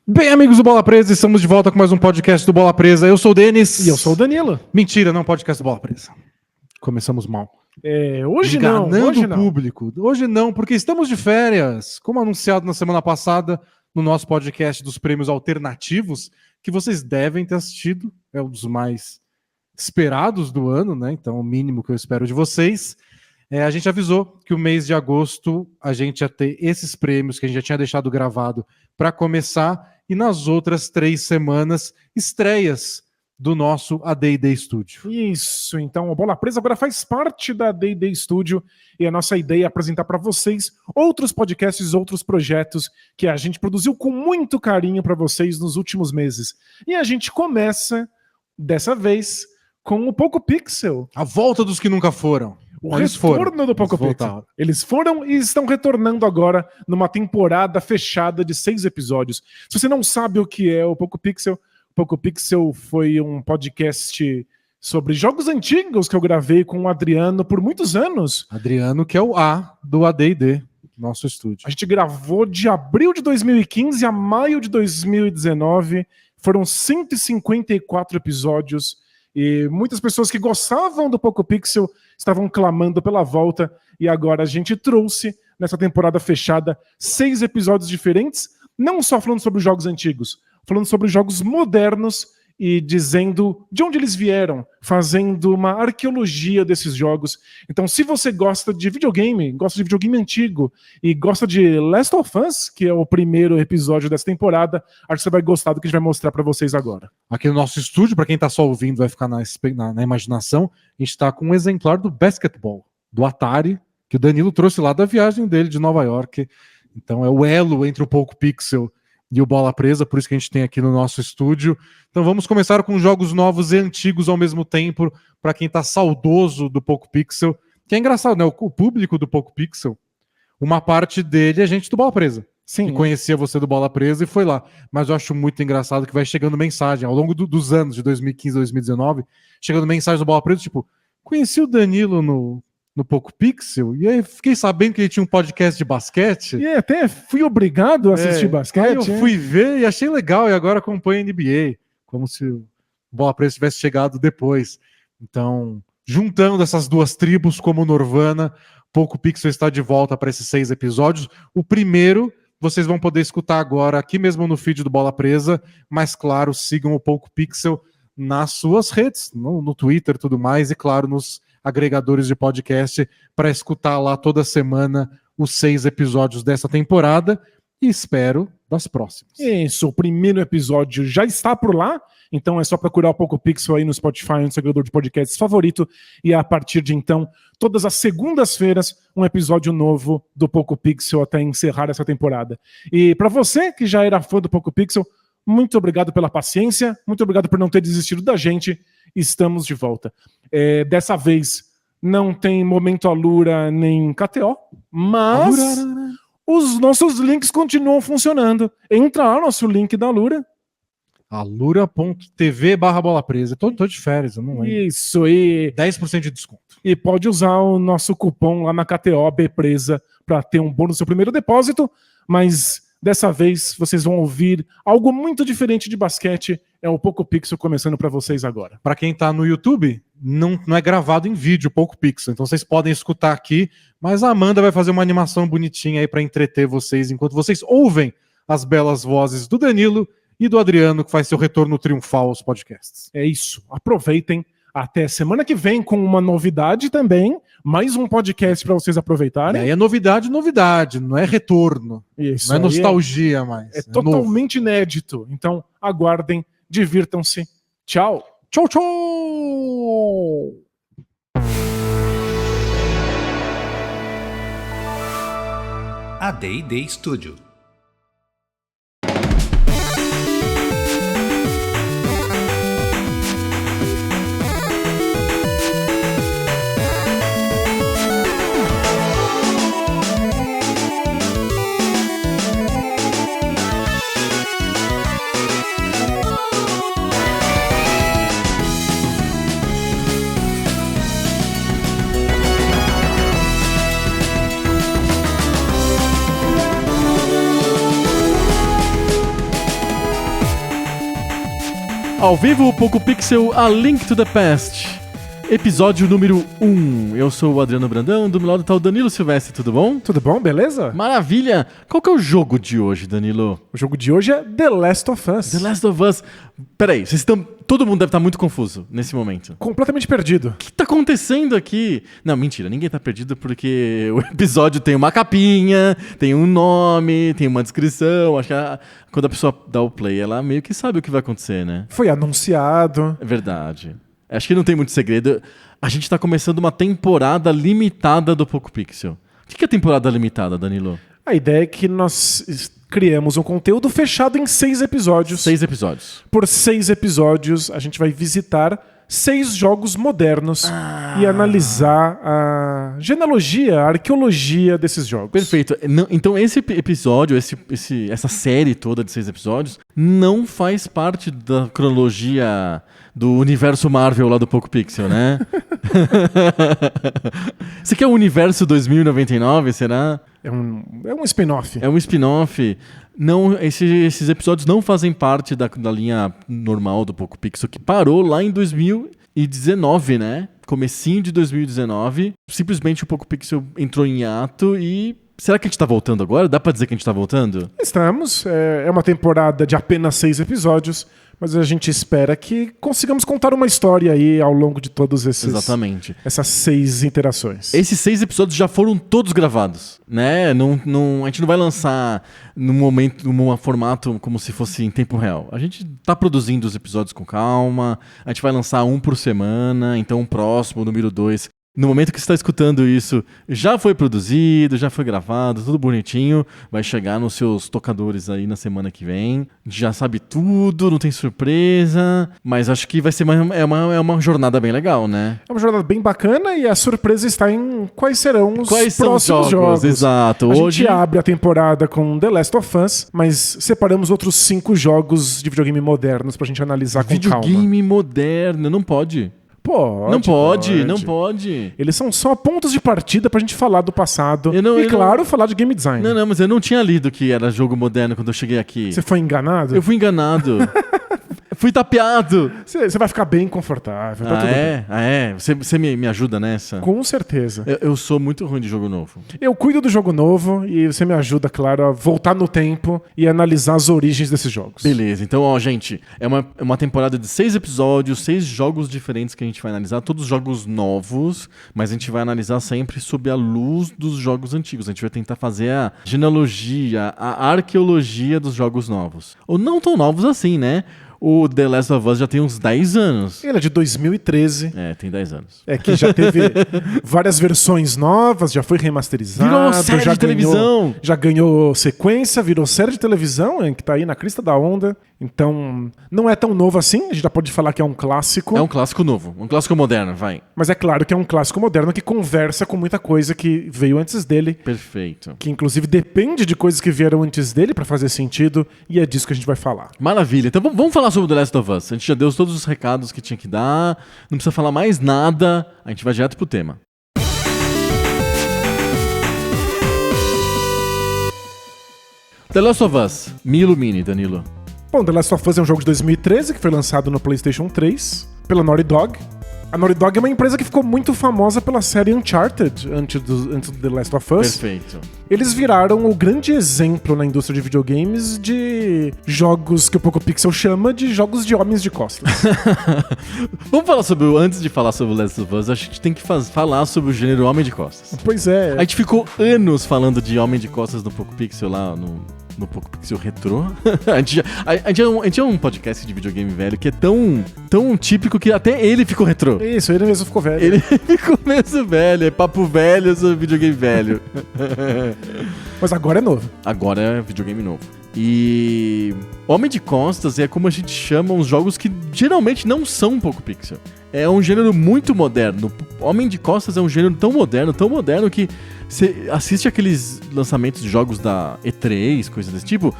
Bem, amigos do Bola Presa, estamos de volta com mais um podcast do Bola Presa. Eu sou o Denis. E eu sou o Danilo. Mentira, não, podcast do Bola Presa. Começamos mal. Hoje Enganando não. o público. Hoje não, porque estamos de férias. Como anunciado na semana passada, no nosso podcast dos prêmios alternativos, que vocês devem ter assistido. É um dos mais esperados do ano, né? Então, o mínimo que eu espero de vocês. A gente avisou que o mês de agosto a gente ia ter esses prêmios que a gente já tinha deixado gravado para começar, e nas outras 3 semanas, estreias do nosso A&D Studio. Isso, então o Bola Presa agora faz parte da A&D Studio e a nossa ideia é apresentar para vocês outros podcasts, outros projetos que a gente produziu com muito carinho para vocês nos últimos meses. E a gente começa, dessa vez, com o Poco Pixel. A volta dos que nunca foram. O retorno do Poco Pixel. Eles foram e estão retornando agora numa temporada fechada de 6 episódios. Se você não sabe o que é o Poco Pixel foi um podcast sobre jogos antigos que eu gravei com o Adriano por muitos anos. Adriano, que é o A do A&D, nosso estúdio. A gente gravou de abril de 2015 a maio de 2019. Foram 154 episódios. E muitas pessoas que gostavam do Poco Pixel estavam clamando pela volta, e agora a gente trouxe, nessa temporada fechada, 6 episódios diferentes, não só falando sobre jogos antigos, falando sobre jogos modernos e dizendo de onde eles vieram, fazendo uma arqueologia desses jogos. Então, se você gosta de videogame antigo e gosta de Last of Us, que é o primeiro episódio dessa temporada, acho que você vai gostar do que a gente vai mostrar para vocês agora. Aqui no nosso estúdio, para quem está só ouvindo, vai ficar na imaginação, a gente está com um exemplar do Basketball, do Atari, que o Danilo trouxe lá da viagem dele de Nova York. Então é o elo entre o Poco Pixel e o Bola Presa, por isso que a gente tem aqui no nosso estúdio. Então vamos começar com jogos novos e antigos ao mesmo tempo, para quem está saudoso do Poco Pixel, que é engraçado, né? O público do Poco Pixel, uma parte dele é gente do Bola Presa. Sim. Que conhecia você do Bola Presa e foi lá. Mas eu acho muito engraçado que vai chegando mensagem, ao longo dos anos, de 2015 a 2019, chegando mensagem do Bola Presa, tipo, conheci o Danilo no Poco Pixel, e aí fiquei sabendo que ele tinha um podcast de basquete. E até fui obrigado a assistir basquete. Aí eu fui ver e achei legal, e agora acompanho a NBA, como se o Bola Presa tivesse chegado depois. Então, juntando essas duas tribos como Norvana, Poco Pixel está de volta para esses 6 episódios. O primeiro vocês vão poder escutar agora aqui mesmo no feed do Bola Presa, mas claro, sigam o Poco Pixel nas suas redes, no Twitter e tudo mais, e claro, nos agregadores de podcast, para escutar lá toda semana os 6 episódios dessa temporada, e espero das próximas. Isso, o primeiro episódio já está por lá, então é só procurar o Poco Pixel aí no Spotify, no seu agregador de podcasts favorito, e a partir de então, todas as segundas-feiras, um episódio novo do Poco Pixel até encerrar essa temporada. E para você que já era fã do Poco Pixel, muito obrigado pela paciência, muito obrigado por não ter desistido da gente, estamos de volta. Dessa vez não tem Momento Alura nem KTO, mas os nossos links continuam funcionando. Entra lá no nosso link da Alura. alura.tv/Bola Presa. Tô de férias, eu não lembro. Isso, e 10% de desconto. E pode usar o nosso cupom lá na KTO BPresa para ter um bônus no seu primeiro depósito, mas dessa vez vocês vão ouvir algo muito diferente de basquete. É o Poco Pixel começando para vocês agora. Para quem tá no YouTube, não é gravado em vídeo o Poco Pixel, então vocês podem escutar aqui, mas a Amanda vai fazer uma animação bonitinha aí para entreter vocês, enquanto vocês ouvem as belas vozes do Danilo e do Adriano, que faz seu retorno triunfal aos podcasts. É isso, aproveitem. Até semana que vem com uma novidade também, mais um podcast para vocês aproveitarem. E aí é novidade, não é retorno, isso, não é nostalgia mais. É totalmente inédito, então aguardem, divirtam-se. Tchau. Tchau, tchau! A&D Studio. Ao vivo, Poco Pixel, A Link to the Past. Episódio número 1. Eu sou o Adriano Brandão, do meu lado tá o Danilo Silvestre, tudo bom? Tudo bom, beleza? Maravilha! Qual que é o jogo de hoje, Danilo? O jogo de hoje é The Last of Us. The Last of Us. Peraí, vocês estão... Todo mundo deve estar muito confuso nesse momento. Completamente perdido. O que tá acontecendo aqui? Não, mentira, ninguém tá perdido porque o episódio tem uma capinha, tem um nome, tem uma descrição. Acho que quando a pessoa dá o play, ela meio que sabe o que vai acontecer, né? Foi anunciado. É verdade. Acho que não tem muito segredo. A gente tá começando uma temporada limitada do Poco Pixel. O que é temporada limitada, Danilo? A ideia é que nós criamos um conteúdo fechado em 6 episódios. 6 episódios. Por 6 episódios, a gente vai visitar 6 jogos modernos e analisar a genealogia, a arqueologia desses jogos. Perfeito. Então esse episódio, essa série toda de 6 episódios, não faz parte da cronologia do universo Marvel lá do Poco Pixel, né? Você quer o universo 2099, será? É um spin-off. É um spin-off. Não, esses episódios não fazem parte da linha normal do Poco Pixel, que parou lá em 2019, né? Comecinho de 2019. Simplesmente o Poco Pixel entrou em hiato e... Será que a gente tá voltando agora? Dá pra dizer que a gente tá voltando? Estamos. É uma temporada de apenas 6 episódios, mas a gente espera que consigamos contar uma história aí ao longo de todos esses... Exatamente. Essas 6 interações. Esses 6 episódios já foram todos gravados, né? A gente não vai lançar num formato como se fosse em tempo real. A gente tá produzindo os episódios com calma, a gente vai lançar um por semana, então o próximo, o número 2... No momento que você está escutando isso, já foi produzido, já foi gravado, tudo bonitinho. Vai chegar nos seus tocadores aí na semana que vem. Já sabe tudo, não tem surpresa. Mas acho que vai ser uma jornada bem legal, né? É uma jornada bem bacana e a surpresa está em quais serão os próximos jogos. Exato. Hoje gente abre a temporada com The Last of Us, mas separamos outros 5 jogos de videogame modernos pra gente analisar com calma. Videogame moderno, não pode. Não pode. Eles são só pontos de partida pra gente falar do passado falar de game design. Não, mas eu não tinha lido que era jogo moderno quando eu cheguei aqui. Você foi enganado? Eu fui enganado. Fui tapeado. Você vai ficar bem confortável. Tá tudo bem. Você me ajuda nessa? Com certeza. Eu sou muito ruim de jogo novo. Eu cuido do jogo novo e você me ajuda, claro, a voltar no tempo e analisar as origens desses jogos. Beleza. Então, gente, é uma temporada de 6 episódios, 6 jogos diferentes que a gente vai analisar, todos jogos novos, mas a gente vai analisar sempre sob a luz dos jogos antigos. A gente vai tentar fazer a genealogia, a arqueologia dos jogos novos. Ou não tão novos assim, né? O The Last of Us já tem uns 10 anos. Ele é de 2013. Tem 10 anos. É que já teve várias versões novas, já foi remasterizado. Virou série de televisão. Já ganhou sequência, virou série de televisão, que tá aí na crista da onda. Então, não é tão novo assim, a gente já pode falar que é um clássico. É um clássico novo, um clássico moderno, vai. Mas é claro que é um clássico moderno que conversa com muita coisa que veio antes dele. Perfeito. Que inclusive depende de coisas que vieram antes dele pra fazer sentido, e é disso que a gente vai falar. Maravilha. Então vamos falar sobre The Last of Us. A gente já deu todos os recados que tinha que dar, não precisa falar mais nada, a gente vai direto pro tema. The Last of Us, me ilumine, Danilo. Bom, The Last of Us é um jogo de 2013 que foi lançado no PlayStation 3 pela Naughty Dog. A Naughty Dog é uma empresa que ficou muito famosa pela série Uncharted antes do The Last of Us. Perfeito. Eles viraram o grande exemplo na indústria de videogames de jogos que o Poco Pixel chama de jogos de homens de costas. Vamos falar antes de falar sobre The Last of Us, acho que a gente tem que falar sobre o gênero homem de costas. Pois é. A gente ficou anos falando de homem de costas no Poco Pixel lá no Poco Pixel Retrô. a gente é um podcast de videogame velho que é tão típico que até ele ficou retrô. Isso, ele mesmo ficou velho. Ele ficou mesmo velho, é papo velho sobre videogame velho. Mas agora é novo. Agora é videogame novo. E homem de costas é como a gente chama os jogos que geralmente não são um Poco Pixel. É um gênero muito moderno. Homem de costas é um gênero tão moderno que você assiste aqueles lançamentos de jogos da E3, coisas desse tipo,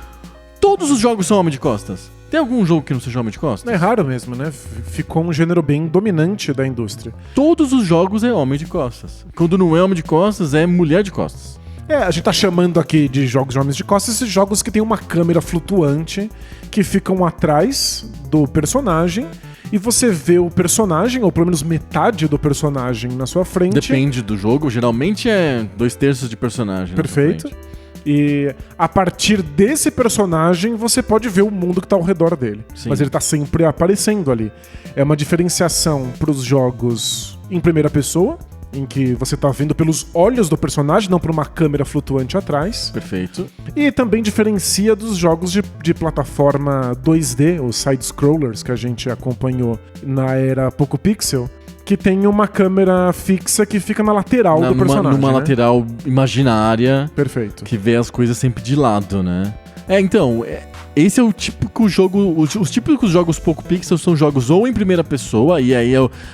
todos os jogos são homem de costas. Tem algum jogo que não seja homem de costas? É raro mesmo, né? Ficou um gênero bem dominante da indústria. Todos os jogos é homem de costas. Quando não é homem de costas, é mulher de costas. A gente tá chamando aqui de jogos de homens de costas esses jogos que tem uma câmera flutuante que ficam atrás do personagem e você vê o personagem, ou pelo menos metade do personagem na sua frente. Depende do jogo, geralmente é 2/3 de personagem. Perfeito. E a partir desse personagem você pode ver o mundo que tá ao redor dele. Sim. Mas ele tá sempre aparecendo ali. É uma diferenciação pros jogos em primeira pessoa, em que você tá vendo pelos olhos do personagem, não por uma câmera flutuante atrás. Perfeito. E também diferencia dos jogos de plataforma 2D, os side-scrollers, que a gente acompanhou na era Poco Pixel, que tem uma câmera fixa que fica na lateral do personagem. Numa né? lateral imaginária. Perfeito. Que vê as coisas sempre de lado, né? Então, esse é o típico jogo. Os típicos jogos Poco Pixel são jogos ou em primeira pessoa, e aí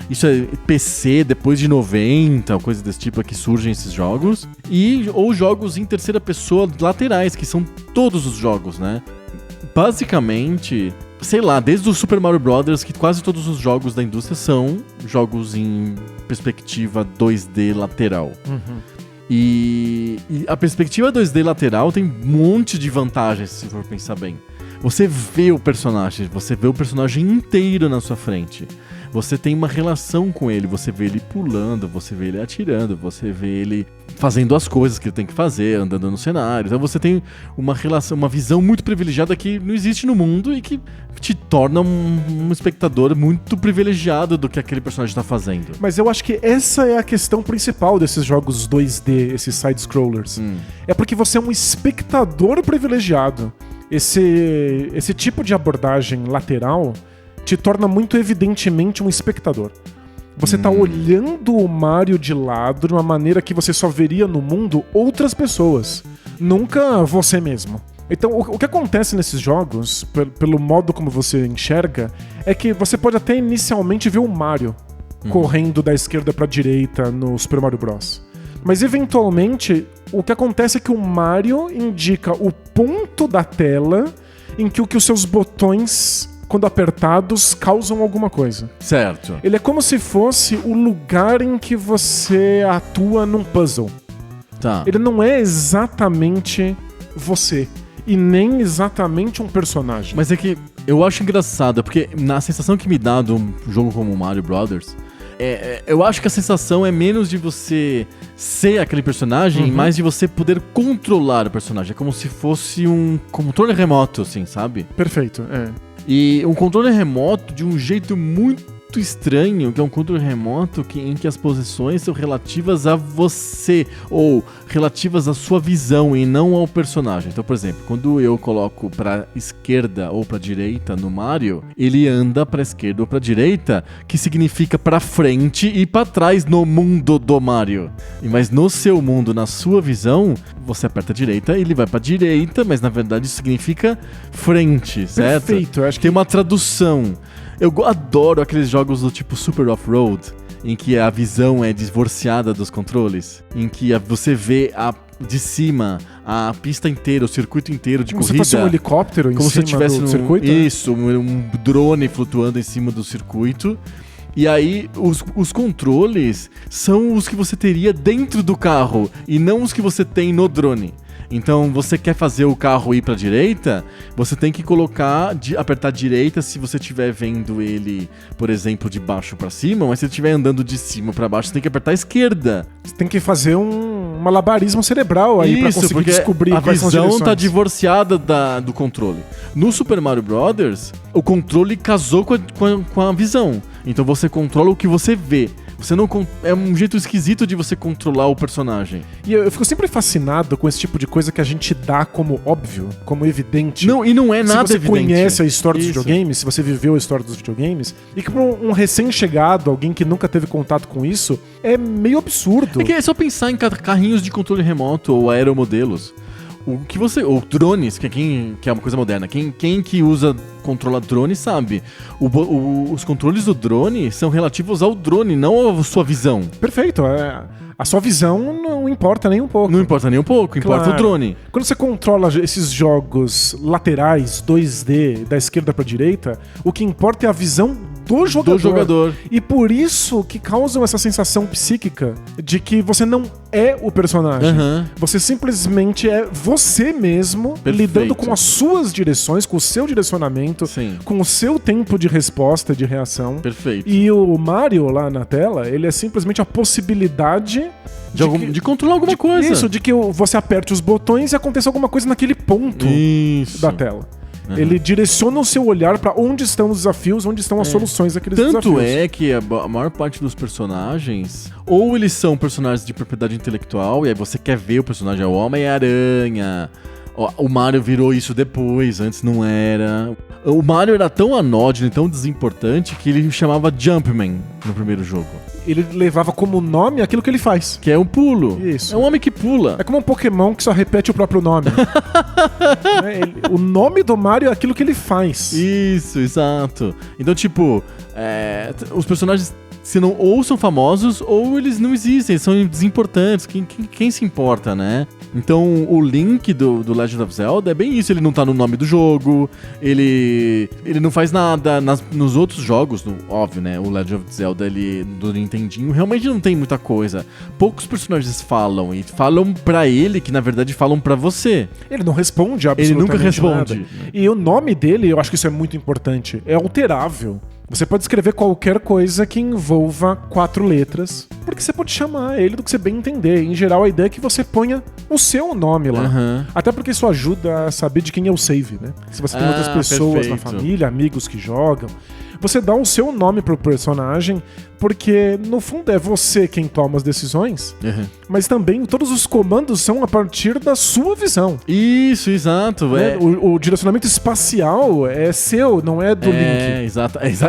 isso é PC depois de 90, coisa desse tipo é que surgem esses jogos, ou jogos em terceira pessoa laterais, que são todos os jogos, né? Basicamente, sei lá, desde o Super Mario Bros., que quase todos os jogos da indústria são jogos em perspectiva 2D lateral. E a perspectiva 2D lateral tem um monte de vantagens, se for pensar bem. Você vê o personagem inteiro na sua frente. Você tem uma relação com ele, você vê ele pulando, você vê ele atirando, você vê ele fazendo as coisas que ele tem que fazer, andando no cenário. Então você tem uma relação, uma visão muito privilegiada que não existe no mundo e que te torna um espectador muito privilegiado do que aquele personagem está fazendo. Mas eu acho que essa é a questão principal desses jogos 2D, esses side-scrollers. É porque você é um espectador privilegiado. Esse tipo de abordagem lateral te torna muito evidentemente um espectador. Você tá olhando o Mario de lado de uma maneira que você só veria no mundo outras pessoas, nunca você mesmo. Então, o que acontece nesses jogos, pelo modo como você enxerga, é que você pode até inicialmente ver o Mario correndo da esquerda pra direita no Super Mario Bros. Mas, eventualmente, o que acontece é que o Mario indica o ponto da tela em que os seus botões, quando apertados, causam alguma coisa. Certo. Ele é como se fosse o lugar em que você atua num puzzle. Tá. Ele não é exatamente você. E nem exatamente um personagem. Mas é que eu acho engraçado, porque na sensação que me dá de um jogo como Mario Brothers, eu acho que a sensação é menos de você ser aquele personagem e mais de você poder controlar o personagem. É como se fosse um controle remoto, assim, sabe? Perfeito, E um controle remoto de um jeito muito estranho, que é um controle remoto em que as posições são relativas a você, ou relativas à sua visão e não ao personagem. Então, por exemplo, quando eu coloco pra esquerda ou pra direita no Mario, ele anda pra esquerda ou pra direita, que significa pra frente e pra trás no mundo do Mario. Mas no seu mundo, na sua visão, você aperta a direita e ele vai pra direita, mas na verdade isso significa frente, certo? Perfeito, eu acho que tem uma tradução. Eu adoro aqueles jogos do tipo Super Off-Road, em que a visão é divorciada dos controles, em que você vê de cima a pista inteira, o circuito inteiro de como corrida. se fosse um helicóptero em como cima se tivesse do circuito? Isso, um drone flutuando em cima do circuito. E aí, os controles são os que você teria dentro do carro e não os que você tem no drone. Então, você quer fazer o carro ir pra direita, você tem que apertar direita se você estiver vendo ele, por exemplo, de baixo pra cima, mas se ele estiver andando de cima pra baixo, você tem que apertar a esquerda. Você tem que fazer um malabarismo cerebral aí pra conseguir descobrir quais são as direções. A visão tá divorciada do controle. No Super Mario Bros., o controle casou com a visão. Então você controla o que você vê. Você não é um jeito esquisito de você controlar o personagem. E eu fico sempre fascinado com esse tipo de coisa que a gente dá como óbvio, como evidente. Não, e não é nada evidente. Se você conhece a história dos Isso. videogames, se você viveu a história dos videogames, e que pra um recém-chegado, alguém que nunca teve contato com isso, é meio absurdo. É que é só pensar em carrinhos de controle remoto ou aeromodelos. Ou drones, que é uma coisa moderna. Quem que controla drone sabe. Os controles do drone são relativos ao drone, não à sua visão. Perfeito. A sua visão não importa nem um pouco. Não importa nem um pouco, importa o drone. Quando você controla esses jogos laterais, 2D, da esquerda pra direita, o que importa é a visão do jogador. Do jogador. E por isso que causam essa sensação psíquica de que você não é o personagem. Aham. Você simplesmente é você mesmo, Perfeito. lidando com as suas direções, com o seu direcionamento, Sim. com o seu tempo de resposta, de reação. Perfeito. E o Mario lá na tela, ele é simplesmente a possibilidade De controlar alguma coisa. Isso, de que você aperte os botões e aconteça alguma coisa naquele ponto Isso. da tela. Uhum. Ele direciona o seu olhar pra onde estão os desafios, onde estão as soluções daqueles Tanto desafios. é que a maior parte dos personagens, ou eles são personagens de propriedade intelectual, e aí você quer ver o personagem, é o Homem-Aranha. O Mario virou isso depois, antes não era. O Mario era tão anódino e tão desimportante que ele chamava Jumpman no primeiro jogo. Ele levava como nome aquilo que ele faz. Que é um pulo. Isso. É um homem que pula. É como um Pokémon que só repete o próprio nome. Né? O nome do Mario é aquilo que ele faz. Isso, exato. Então, tipo, os personagens ou são famosos ou eles não existem, eles são desimportantes. Quem se importa, né? Então, o Link do Legend of Zelda é bem isso. Ele não tá no nome do jogo, ele não faz nada. Nos outros jogos, óbvio, né? O Legend of Zelda do Nintendinho realmente não tem muita coisa. Poucos personagens falam, e falam pra ele que, na verdade, falam pra você. Ele não responde Ele absolutamente nunca responde. nada. E o nome dele, eu acho que isso é muito importante, é alterável. Você pode escrever qualquer coisa que envolva 4 letras, porque você pode chamar ele do que você bem entender. Em geral, a ideia é que você ponha o seu nome lá. Uhum. Até porque isso ajuda a saber de quem é o save, né? Se você tem outras pessoas na perfeito. família, amigos que jogam, você dá o seu nome pro personagem, porque no fundo é você quem toma as decisões, Uhum. mas também todos os comandos são a partir da sua visão. Isso, exato. Né? O direcionamento espacial é seu, não é do Link.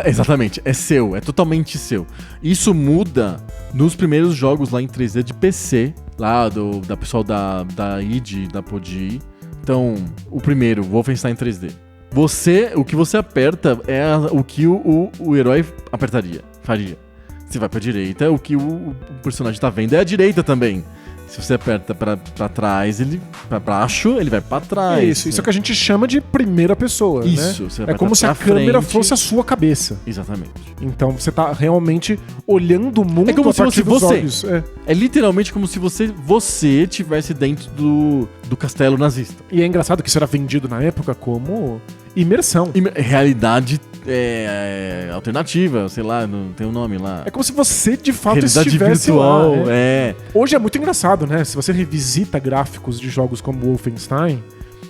Exatamente, é seu, é totalmente seu. Isso muda nos primeiros jogos lá em 3D de PC, lá da pessoal da id, da Podi. Então, o primeiro, Wolfenstein 3D. O que você aperta é o que o herói faria. Se vai pra direita, o que o personagem tá vendo é a direita também. Se você aperta pra trás, pra baixo, ele vai pra trás. Isso é o que a gente chama de primeira pessoa, Isso, né? você É vai como se a pra câmera frente. fosse a sua cabeça. Exatamente. Então você tá realmente olhando o mundo É como a se partir fosse dos você. olhos. É literalmente como se você tivesse dentro do castelo nazista. E é engraçado que isso era vendido na época como imersão. Realidade alternativa, sei lá, não tem um nome lá. É como se você de fato Realidade estivesse virtual, lá. Né? é. Hoje é muito engraçado, né? Se você revisita gráficos de jogos como Wolfenstein,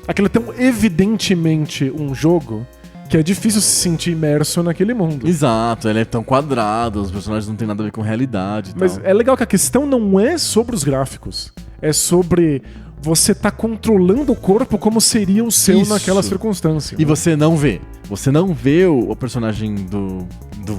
aquilo é tão evidentemente um jogo que é difícil se sentir imerso naquele mundo. Exato, ele é tão quadrado, os personagens não tem nada a ver com realidade e Mas tal. é legal que a questão não é sobre os gráficos, é sobre você tá controlando o corpo como seria o seu Isso. naquela circunstância. E você não vê. Você não vê o personagem do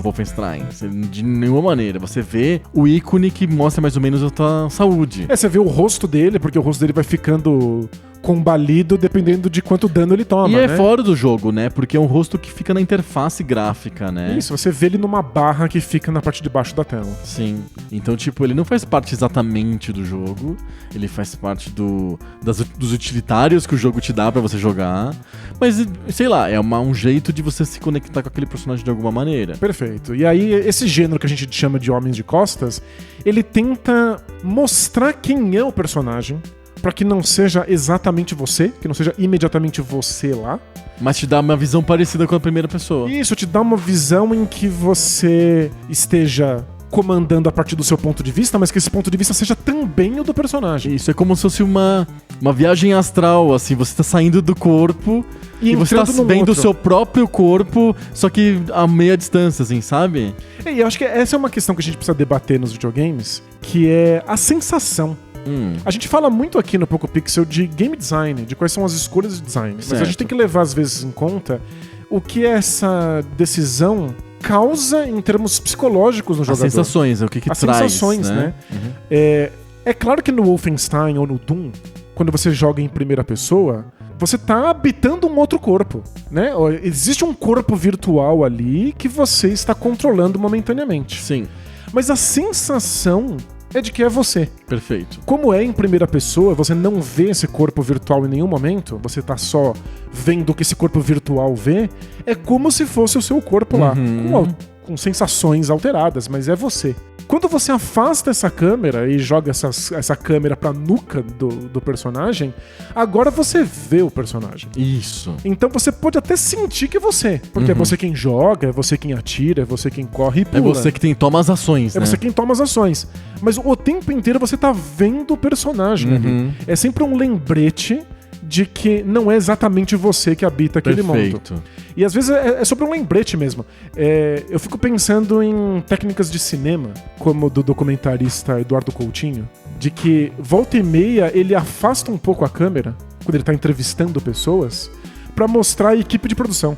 Wolfenstein de nenhuma maneira. Você vê o ícone que mostra mais ou menos a tua saúde. Você vê o rosto dele, porque o rosto dele vai ficando combalido dependendo de quanto dano ele toma, E é né? fora do jogo, né? Porque é um rosto que fica na interface gráfica, né? Isso, você vê ele numa barra que fica na parte de baixo da tela. Sim. Então, tipo, ele não faz parte exatamente do jogo. Ele faz parte dos utilitários que o jogo te dá pra você jogar. Mas, sei lá, é um jeito de você se conectar com aquele personagem de alguma maneira. Perfeito. E aí, esse gênero que a gente chama de Homens de Costas, ele tenta mostrar quem é o personagem, pra que não seja exatamente você, que não seja imediatamente você lá. Mas te dá uma visão parecida com a primeira pessoa. E isso te dá uma visão em que você esteja comandando a partir do seu ponto de vista, mas que esse ponto de vista seja também o do personagem. Isso é como se fosse uma viagem astral, assim, você tá saindo do corpo e você tá entrando no vendo o outro. seu próprio corpo, só que a meia distância, assim, sabe? E eu acho que essa é uma questão que a gente precisa debater nos videogames, que é a sensação. A gente fala muito aqui no Poco Pixel de game design, de quais são as escolhas de design. Mas a Certo. gente tem que levar, às vezes, em conta o que essa decisão causa em termos psicológicos no As jogador. sensações, é o que As traz, sensações, né? Uhum. É claro que no Wolfenstein ou no Doom, quando você joga em primeira pessoa, você tá habitando um outro corpo, né? Existe um corpo virtual ali que você está controlando momentaneamente. Sim, Mas a sensação é de que é você. perfeito. Como é em primeira pessoa, você não vê esse corpo virtual em nenhum momento, você tá só vendo o que esse corpo virtual vê, é como se fosse o seu corpo lá. Uhum. com sensações alteradas, mas é você. Quando você afasta essa câmera e joga essa câmera pra nuca do personagem, agora você vê o personagem. Isso. Então você pode até sentir que é você, porque é você quem joga, é você quem atira, é você quem corre e pula. É você que toma as ações, É né? você quem toma as ações. Mas o tempo inteiro você tá vendo o personagem ali. É sempre um lembrete de que não é exatamente você que habita aquele mundo. E às vezes é sobre um lembrete mesmo. Eu fico pensando em técnicas de cinema, como do documentarista Eduardo Coutinho, de que volta e meia ele afasta um pouco a câmera, quando ele tá entrevistando pessoas, pra mostrar a equipe de produção.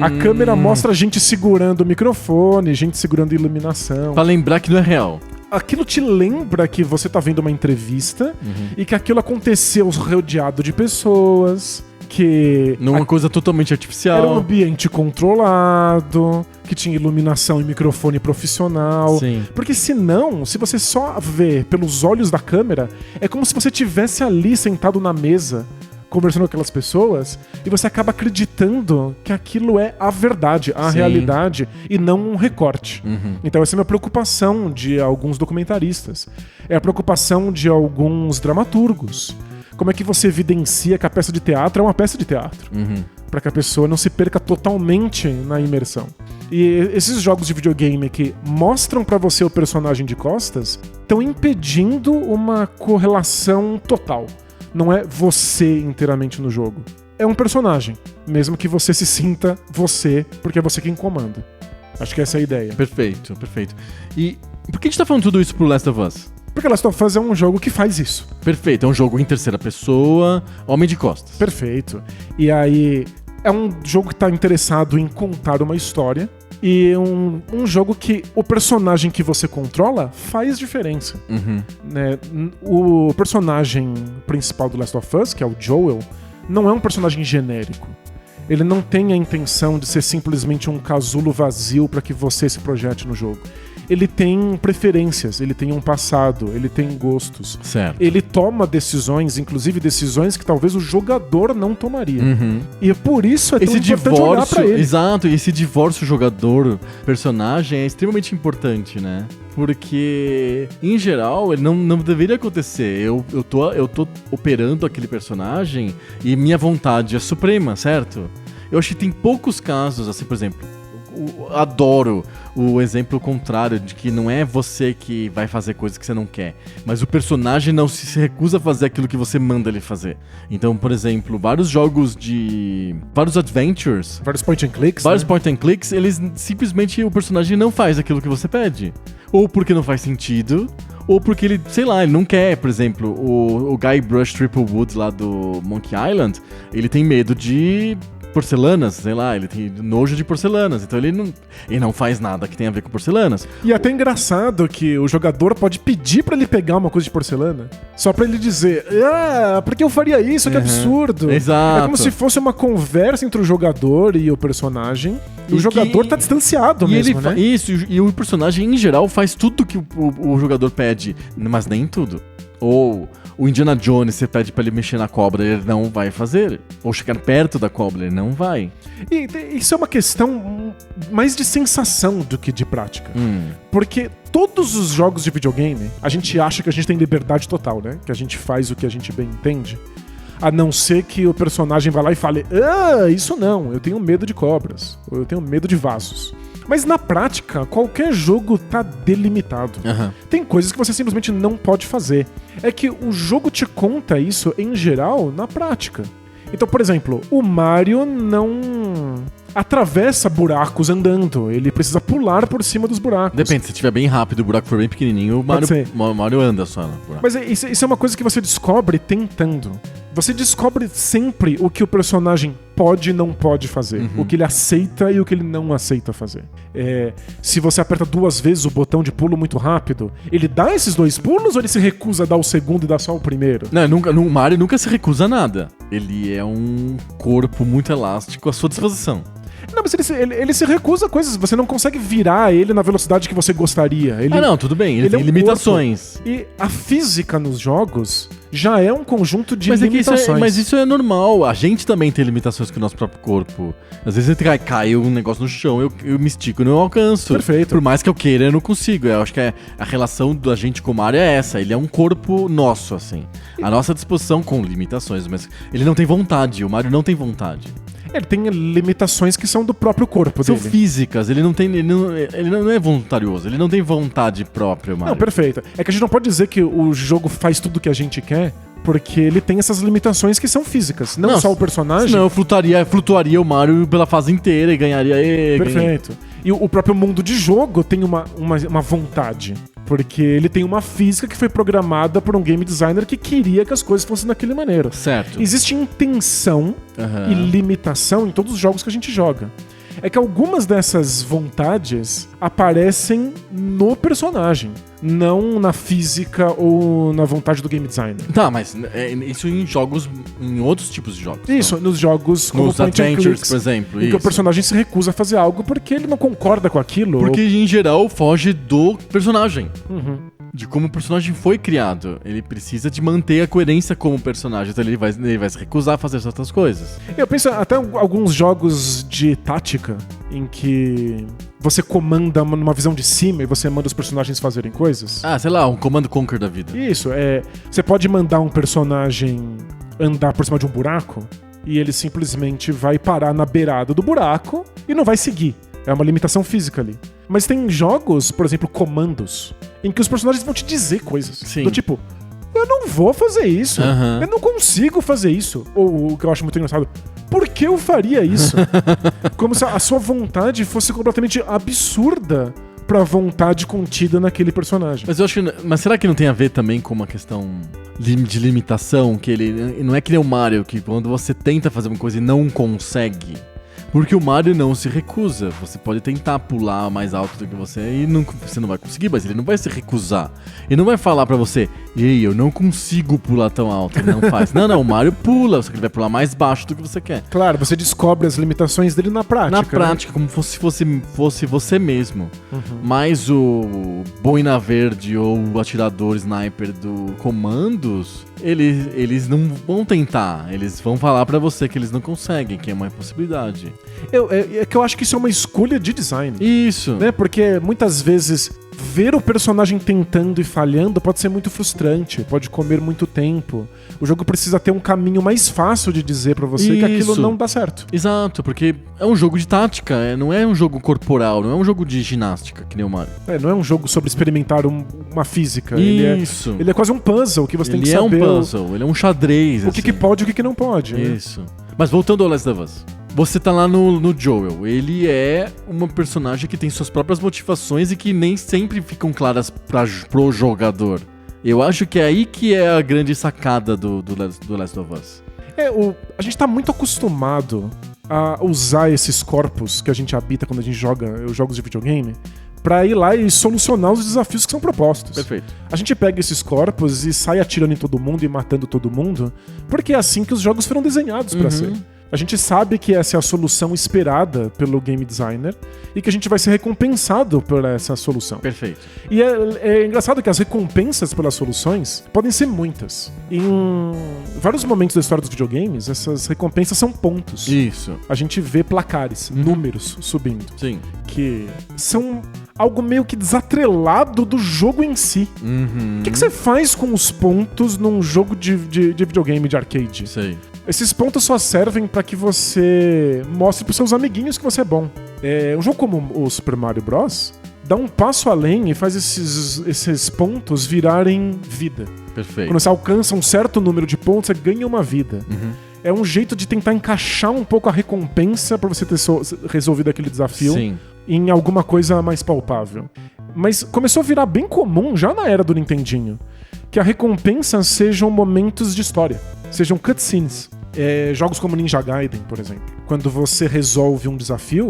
A câmera mostra gente segurando o microfone, gente segurando a iluminação. Pra lembrar que não é real. Aquilo te lembra que você tá vendo uma entrevista e que aquilo aconteceu rodeado de pessoas, que... Não é uma coisa totalmente artificial. Era um ambiente controlado, que tinha iluminação e microfone profissional. Sim. Porque senão, se você só vê pelos olhos da câmera, é como se você estivesse ali sentado na mesa, conversando com aquelas pessoas, e você acaba acreditando que aquilo é a verdade, a realidade, e não um recorte. Então essa é a minha preocupação de alguns documentaristas. É a preocupação de alguns dramaturgos. Como é que você evidencia que a peça de teatro é uma peça de teatro? Para que a pessoa não se perca totalmente na imersão. E esses jogos de videogame que mostram pra você o personagem de costas estão impedindo uma correlação total. Não é você inteiramente no jogo. É um personagem, mesmo que você se sinta você, porque é você quem comanda. Acho que essa é a ideia. Perfeito, perfeito. E por que a gente tá falando tudo isso pro Last of Us? Porque Last of Us é um jogo que faz isso. Perfeito, é um jogo em terceira pessoa, homem de costas. Perfeito. E aí, é um jogo que tá interessado em contar uma história. E um jogo que o personagem que você controla faz diferença. Né? O personagem principal do Last of Us, que é o Joel, não é um personagem genérico. Ele não tem a intenção de ser simplesmente um casulo vazio para que você se projete no jogo. Ele tem preferências, ele tem um passado, ele tem gostos. Certo. Ele toma decisões, inclusive decisões que talvez o jogador não tomaria. E por isso é tão importante olhar pra ele. Exato, e esse divórcio jogador-personagem é extremamente importante, né? Porque, em geral, ele não deveria acontecer. Eu tô operando aquele personagem e minha vontade é suprema, certo? Eu acho que tem poucos casos, assim, por exemplo, adoro o exemplo contrário, de que não é você que vai fazer coisas que você não quer, mas o personagem não se recusa a fazer aquilo que você manda ele fazer. Então, por exemplo, vários adventures, vários point and clicks, vários point and clicks, eles simplesmente, o personagem não faz aquilo que você pede. Ou porque não faz sentido, ou porque ele, sei lá, ele não quer. Por exemplo, o Guybrush Threepwood lá do Monkey Island, ele tem medo de porcelanas, sei lá, ele tem nojo de porcelanas, então ele não faz nada que tenha a ver com porcelanas. E é até engraçado que o jogador pode pedir pra ele pegar uma coisa de porcelana, só pra ele dizer, por que eu faria isso? Que absurdo. Exato. É como se fosse uma conversa entre o jogador e o personagem, e o jogador tá distanciado mesmo, né? Isso, e o personagem em geral faz tudo que o jogador pede, mas nem tudo. Ou o Indiana Jones, você pede pra ele mexer na cobra, ele não vai fazer. Ou chegar perto da cobra, ele não vai. E isso é uma questão mais de sensação do que de prática. Porque todos os jogos de videogame, a gente acha que a gente tem liberdade total, né? Que a gente faz o que a gente bem entende. A não ser que o personagem vá lá e fale, isso não, eu tenho medo de cobras. Ou eu tenho medo de vasos. Mas na prática, qualquer jogo tá delimitado. Tem coisas que você simplesmente não pode fazer. É que o jogo te conta isso, em geral, na prática. Então, por exemplo, o Mario não atravessa buracos andando. Ele precisa pular por cima dos buracos. Depende, se estiver bem rápido e o buraco for bem pequenininho, o Mario anda só no buraco. Mas isso é uma coisa que você descobre tentando. Você descobre sempre o que o personagem pode e não pode fazer. O que ele aceita e o que ele não aceita fazer. Se você aperta 2 vezes o botão de pulo muito rápido, ele dá esses 2 pulos ou ele se recusa a dar o segundo e dá só o primeiro? Não, o Mario nunca se recusa a nada. Ele é um corpo muito elástico à sua disposição. Não, mas ele se recusa a coisas. Você não consegue virar ele na velocidade que você gostaria. Não, tudo bem. Ele tem é um limitações. corpo. E a física nos jogos já é um conjunto de Mas limitações. mas isso é normal. A gente também tem limitações com o nosso próprio corpo. Às vezes cai um negócio no chão, eu me estico e não alcanço. Perfeito. Por mais que eu queira, eu não consigo. Eu acho que a relação da gente com o Mario é essa. Ele é um corpo nosso, assim. A nossa disposição com limitações, mas ele não tem vontade. O Mario não tem vontade. Ele tem limitações que são do próprio corpo São dele. físicas, ele não é voluntarioso, ele não tem vontade própria, Mario. Não, perfeito. É que a gente não pode dizer que o jogo faz tudo o que a gente quer, porque ele tem essas limitações que são físicas. Não só o personagem. Senão flutuaria o Mario pela fase inteira e ganharia. Perfeito. E o próprio mundo de jogo tem uma vontade. Porque ele tem uma física que foi programada por um game designer que queria que as coisas fossem daquele maneira. Certo. Existe intenção e limitação em todos os jogos que a gente joga. É que algumas dessas vontades aparecem no personagem, não na física ou na vontade do game designer. Tá, mas isso em outros tipos de jogos. Isso, não? nos jogos como Nos Point and Adventures, Clicks, por exemplo. em que o personagem se recusa a fazer algo porque ele não concorda com aquilo. Porque, em geral, foge do personagem. Uhum. De como o personagem foi criado. Ele precisa de manter a coerência como personagem. Então ele vai se recusar a fazer certas coisas. Eu penso até alguns jogos de tática em que você comanda numa visão de cima e você manda os personagens fazerem coisas. Sei lá, um Command Conquer da vida. Isso, você pode mandar um personagem andar por cima de um buraco e ele simplesmente vai parar na beirada do buraco e não vai seguir. É uma limitação física ali. Mas tem jogos, por exemplo, comandos, em que os personagens vão te dizer coisas. Sim. Do tipo, eu não vou fazer isso. Uhum. Eu não consigo fazer isso. Ou o que eu acho muito engraçado, por que eu faria isso? Como se a sua vontade fosse completamente absurda pra vontade contida naquele personagem. Mas eu acho que. Mas será que não tem a ver também com uma questão de limitação? Que ele. Não é que nem o Mario, que quando você tenta fazer uma coisa e não consegue. Porque o Mario não se recusa. Você pode tentar pular mais alto do que você e você não vai conseguir, mas ele não vai se recusar. Ele não vai falar pra você, ei, eu não consigo pular tão alto. Ele não faz. Não, o Mario pula, só que ele vai pular mais baixo do que você quer. Claro, você descobre as limitações dele na prática. Na prática, como se fosse você mesmo. Uhum. Mas o Boina Verde ou o atirador sniper do Comandos, eles não vão tentar. Eles vão falar pra você que eles não conseguem, que é uma impossibilidade. É que eu acho que isso é uma escolha de design. Isso. Né? Porque muitas vezes ver o personagem tentando e falhando pode ser muito frustrante, pode comer muito tempo. O jogo precisa ter um caminho mais fácil de dizer pra você que aquilo não dá certo. Exato, porque é um jogo de tática, não é um jogo corporal, não é um jogo de ginástica, que nem o Mario. Não é um jogo sobre experimentar uma física. Isso. Ele é quase um puzzle que você tem que saber. Ele é um puzzle, ele é um xadrez. O que pode e o que não pode. Isso. Né? Mas voltando ao Last of Us. Você tá lá no Joel. Ele é uma personagem que tem suas próprias motivações e que nem sempre ficam claras pro jogador. Eu acho que é aí que é a grande sacada do Last of Us. A gente tá muito acostumado a usar esses corpos que a gente habita quando a gente joga os jogos de videogame pra ir lá e solucionar os desafios que são propostos. Perfeito. A gente pega esses corpos e sai atirando em todo mundo e matando todo mundo, porque é assim que os jogos foram desenhados pra ser. A gente sabe que essa é a solução esperada pelo game designer e que a gente vai ser recompensado por essa solução. Perfeito. E é engraçado que as recompensas pelas soluções podem ser muitas. Em vários momentos da história dos videogames, essas recompensas são pontos. Isso. A gente vê placares, números subindo. Sim. Que são algo meio que desatrelado do jogo em si. Uhum. O que você faz com os pontos num jogo de videogame, de arcade? Sei. Esses pontos só servem pra que você mostre pros seus amiguinhos que você é bom. Um jogo como o Super Mario Bros. Dá um passo além e faz esses pontos virarem vida. Perfeito. Quando você alcança um certo número de pontos, você ganha uma vida. Uhum. É um jeito de tentar encaixar um pouco a recompensa pra você ter resolvido aquele desafio. Sim. Em alguma coisa mais palpável. Mas começou a virar bem comum já na era do Nintendinho que a recompensa sejam momentos de história, sejam cutscenes. Jogos como Ninja Gaiden, por exemplo. Quando você resolve um desafio,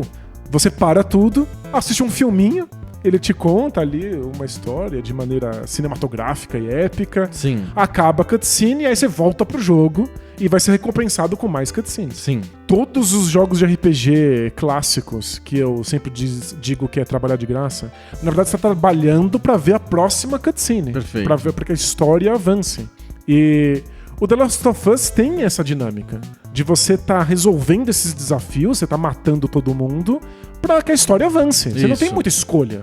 você para tudo, assiste um filminho Ele te conta ali uma história de maneira cinematográfica e épica. Sim. Acaba a cutscene e aí você volta pro jogo e vai ser recompensado com mais cutscenes. Sim. Todos os jogos de RPG clássicos, que eu sempre digo que é trabalhar de graça, na verdade você tá trabalhando pra ver a próxima cutscene. Perfeito. Pra que a história avance. E o The Last of Us tem essa dinâmica de você tá resolvendo esses desafios, você tá matando todo mundo pra que a história avance. Você não tem muita escolha.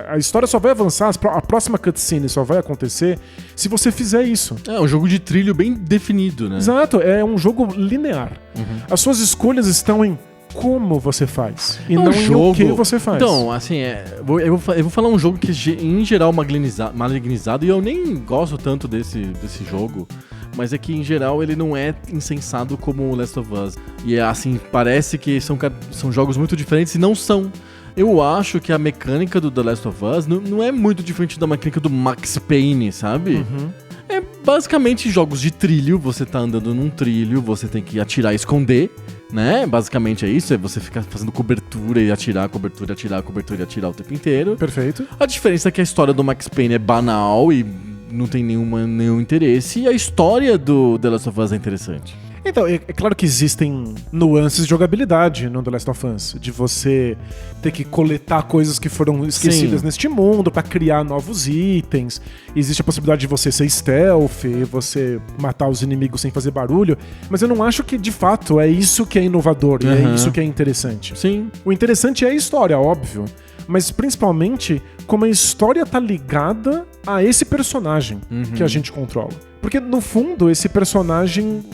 A história só vai avançar, a próxima cutscene só vai acontecer se você fizer isso. É um jogo de trilho bem definido, né? Exato, é um jogo linear. As suas escolhas estão em como você faz e não em o que você faz. Então, assim, eu vou falar um jogo que em geral malignizado, e eu nem gosto tanto desse jogo, mas é que em geral ele não é insensado como o Last of Us. E assim, parece que são jogos muito diferentes e não são. Eu acho que a mecânica do The Last of Us não é muito diferente da mecânica do Max Payne, sabe? É basicamente jogos de trilho, você tá andando num trilho, você tem que atirar e esconder, né? Basicamente é isso, é você ficar fazendo cobertura e atirar, cobertura, atirar, cobertura e atirar o tempo inteiro. Perfeito. A diferença é que a história do Max Payne é banal e não tem nenhum interesse, e a história do The Last of Us é interessante. Então, é claro que existem nuances de jogabilidade no The Last of Us, de você ter que coletar coisas que foram esquecidas neste mundo pra criar novos itens. Existe a possibilidade de você ser stealth, você matar os inimigos sem fazer barulho, mas eu não acho que, de fato, é isso que é inovador e é isso que é interessante. Sim. O interessante é a história, óbvio, mas principalmente como a história tá ligada a esse personagem que a gente controla. Porque, no fundo, esse personagem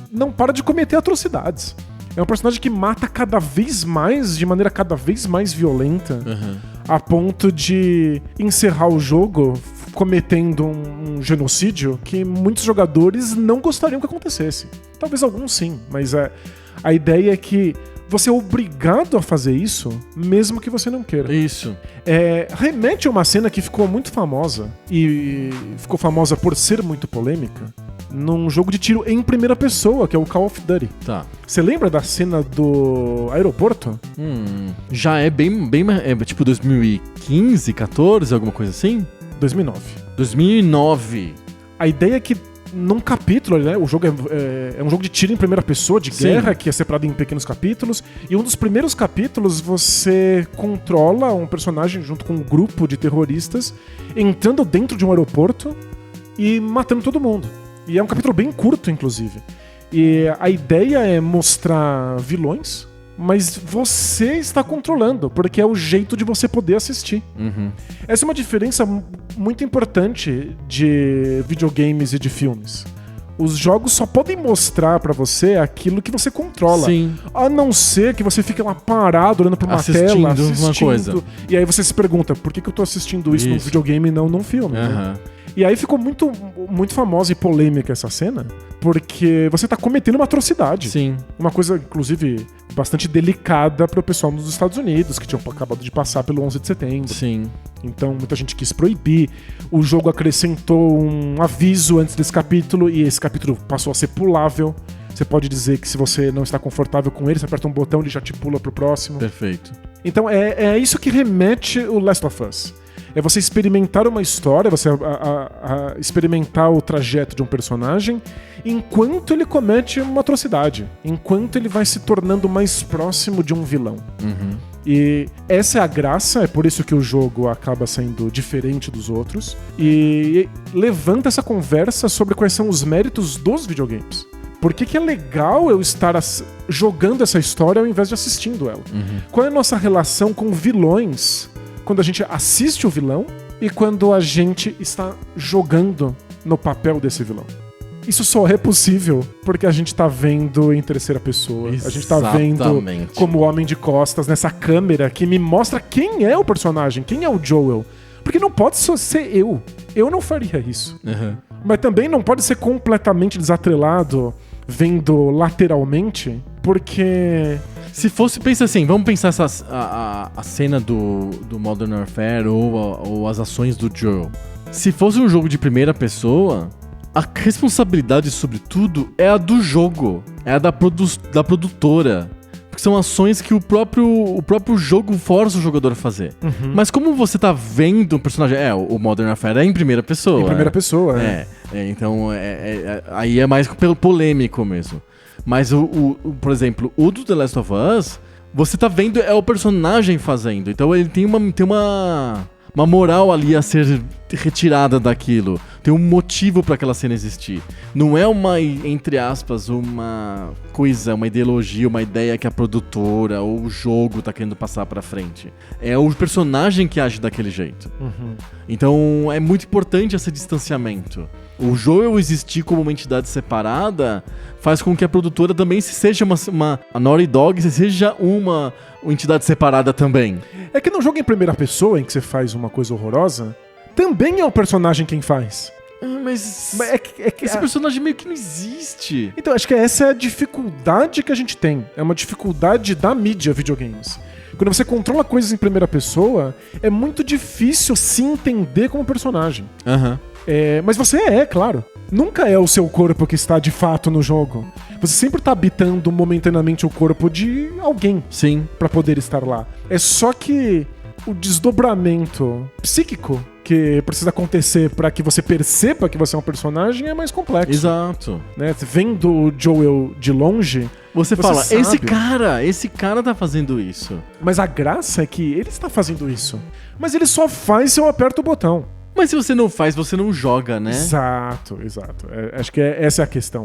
não para de cometer atrocidades. É um personagem que mata cada vez mais, de maneira cada vez mais violenta, a ponto de encerrar o jogo cometendo um genocídio que muitos jogadores não gostariam que acontecesse. Talvez alguns sim, mas a ideia é que você é obrigado a fazer isso, mesmo que você não queira. Isso. Remete a uma cena que ficou muito famosa, e ficou famosa por ser muito polêmica, num jogo de tiro em primeira pessoa, que é o Call of Duty. Tá. Você lembra da cena do aeroporto? Já é bem tipo 2015, 14, alguma coisa assim? 2009. 2009. A ideia é que num capítulo, né, o jogo é um jogo de tiro em primeira pessoa, de guerra, que é separado em pequenos capítulos, e um dos primeiros capítulos você controla um personagem junto com um grupo de terroristas entrando dentro de um aeroporto e matando todo mundo. E é um capítulo bem curto, inclusive. E a ideia é mostrar vilões, mas você está controlando, porque é o jeito de você poder assistir. Essa é uma diferença muito importante de videogames e de filmes. Os jogos só podem mostrar pra você aquilo que você controla. Sim. A não ser que você fique lá parado, olhando pra uma tela, assistindo uma coisa. E aí você se pergunta, por que eu tô assistindo isso num videogame e não num filme? Né? E aí ficou muito, muito famosa e polêmica essa cena, porque você tá cometendo uma atrocidade. Sim. Uma coisa, inclusive, bastante delicada pro pessoal nos Estados Unidos, que tinham acabado de passar pelo 11 de setembro. Sim. Então muita gente quis proibir. O jogo acrescentou um aviso antes desse capítulo, e esse capítulo passou a ser pulável. Você pode dizer que se você não está confortável com ele, você aperta um botão e ele já te pula pro próximo. Perfeito. Então é isso que remete o Last of Us. É você experimentar uma história, você experimentar o trajeto de um personagem enquanto ele comete uma atrocidade, enquanto ele vai se tornando mais próximo de um vilão. E essa é a graça, é por isso que o jogo acaba sendo diferente dos outros, e levanta essa conversa sobre quais são os méritos dos videogames. Por que é legal eu estar jogando essa história ao invés de assistindo ela? Qual é a nossa relação com vilões quando a gente assiste o vilão e quando a gente está jogando no papel desse vilão? Isso só é possível porque a gente tá vendo em terceira pessoa. Exatamente. A gente tá vendo como homem de costas nessa câmera que me mostra quem é o personagem, quem é o Joel. Porque não pode só ser eu. Eu não faria isso. Mas também não pode ser completamente desatrelado, vendo lateralmente, porque... Se fosse, pensa assim, vamos pensar a cena do Modern Warfare ou as ações do Joel. Se fosse um jogo de primeira pessoa, a responsabilidade sobre tudo é a do jogo, é a da produtora. Porque são ações que o próprio jogo força o jogador a fazer. Mas como você tá vendo um personagem... o Modern Warfare é em primeira pessoa. Em primeira pessoa, Então, aí é mais pelo polêmico mesmo. Mas, por exemplo, o do The Last of Us, você tá vendo o personagem fazendo. Então ele tem uma moral ali a ser retirada daquilo. Tem um motivo para aquela cena existir. Não é uma, entre aspas, uma coisa, uma ideologia, uma ideia que a produtora ou o jogo tá querendo passar pra frente. É o personagem que age daquele jeito. Então é muito importante esse distanciamento. O Joel existir como uma entidade separada faz com que a produtora também seja a Naughty Dog seja uma entidade separada também. É que no jogo em primeira pessoa, em que você faz uma coisa horrorosa, também é o personagem quem faz. Mas é que esse personagem meio que não existe. Então, acho que essa é a dificuldade que a gente tem. É uma dificuldade da mídia videogames. Quando você controla coisas em primeira pessoa, é muito difícil se entender como personagem. Mas você claro. Nunca é o seu corpo que está de fato no jogo. Você sempre está habitando momentaneamente o corpo de alguém. Sim. Pra poder estar lá. É só que o desdobramento psíquico que precisa acontecer pra que você perceba que você é um personagem é mais complexo. Exato. Né? Vendo o Joel de longe, você fala, sabe. esse cara tá fazendo isso. Mas a graça é que ele está fazendo isso. Mas ele só faz se eu aperto o botão. Mas se você não faz, você não joga, né? Exato. Acho que essa é a questão.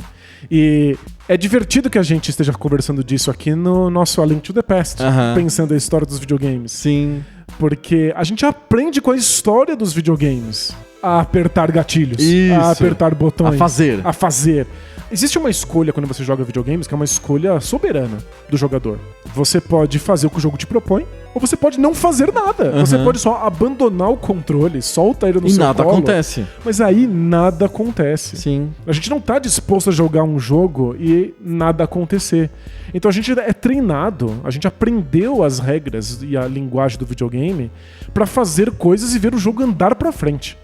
E é divertido que a gente esteja conversando disso aqui no nosso A Link to the Past, pensando a história dos videogames. Sim. Porque a gente aprende com a história dos videogames a apertar gatilhos, a apertar botões, a fazer. Existe uma escolha quando você joga videogames que é uma escolha soberana do jogador. Você pode fazer o que o jogo te propõe, ou você pode não fazer nada. Você pode só abandonar o controle, solta ele no seu colo. E nada acontece. Mas aí nada acontece. Sim. A gente não tá disposto a jogar um jogo e nada acontecer. Então a gente é treinado, a gente aprendeu as regras e a linguagem do videogame pra fazer coisas e ver o jogo andar pra frente.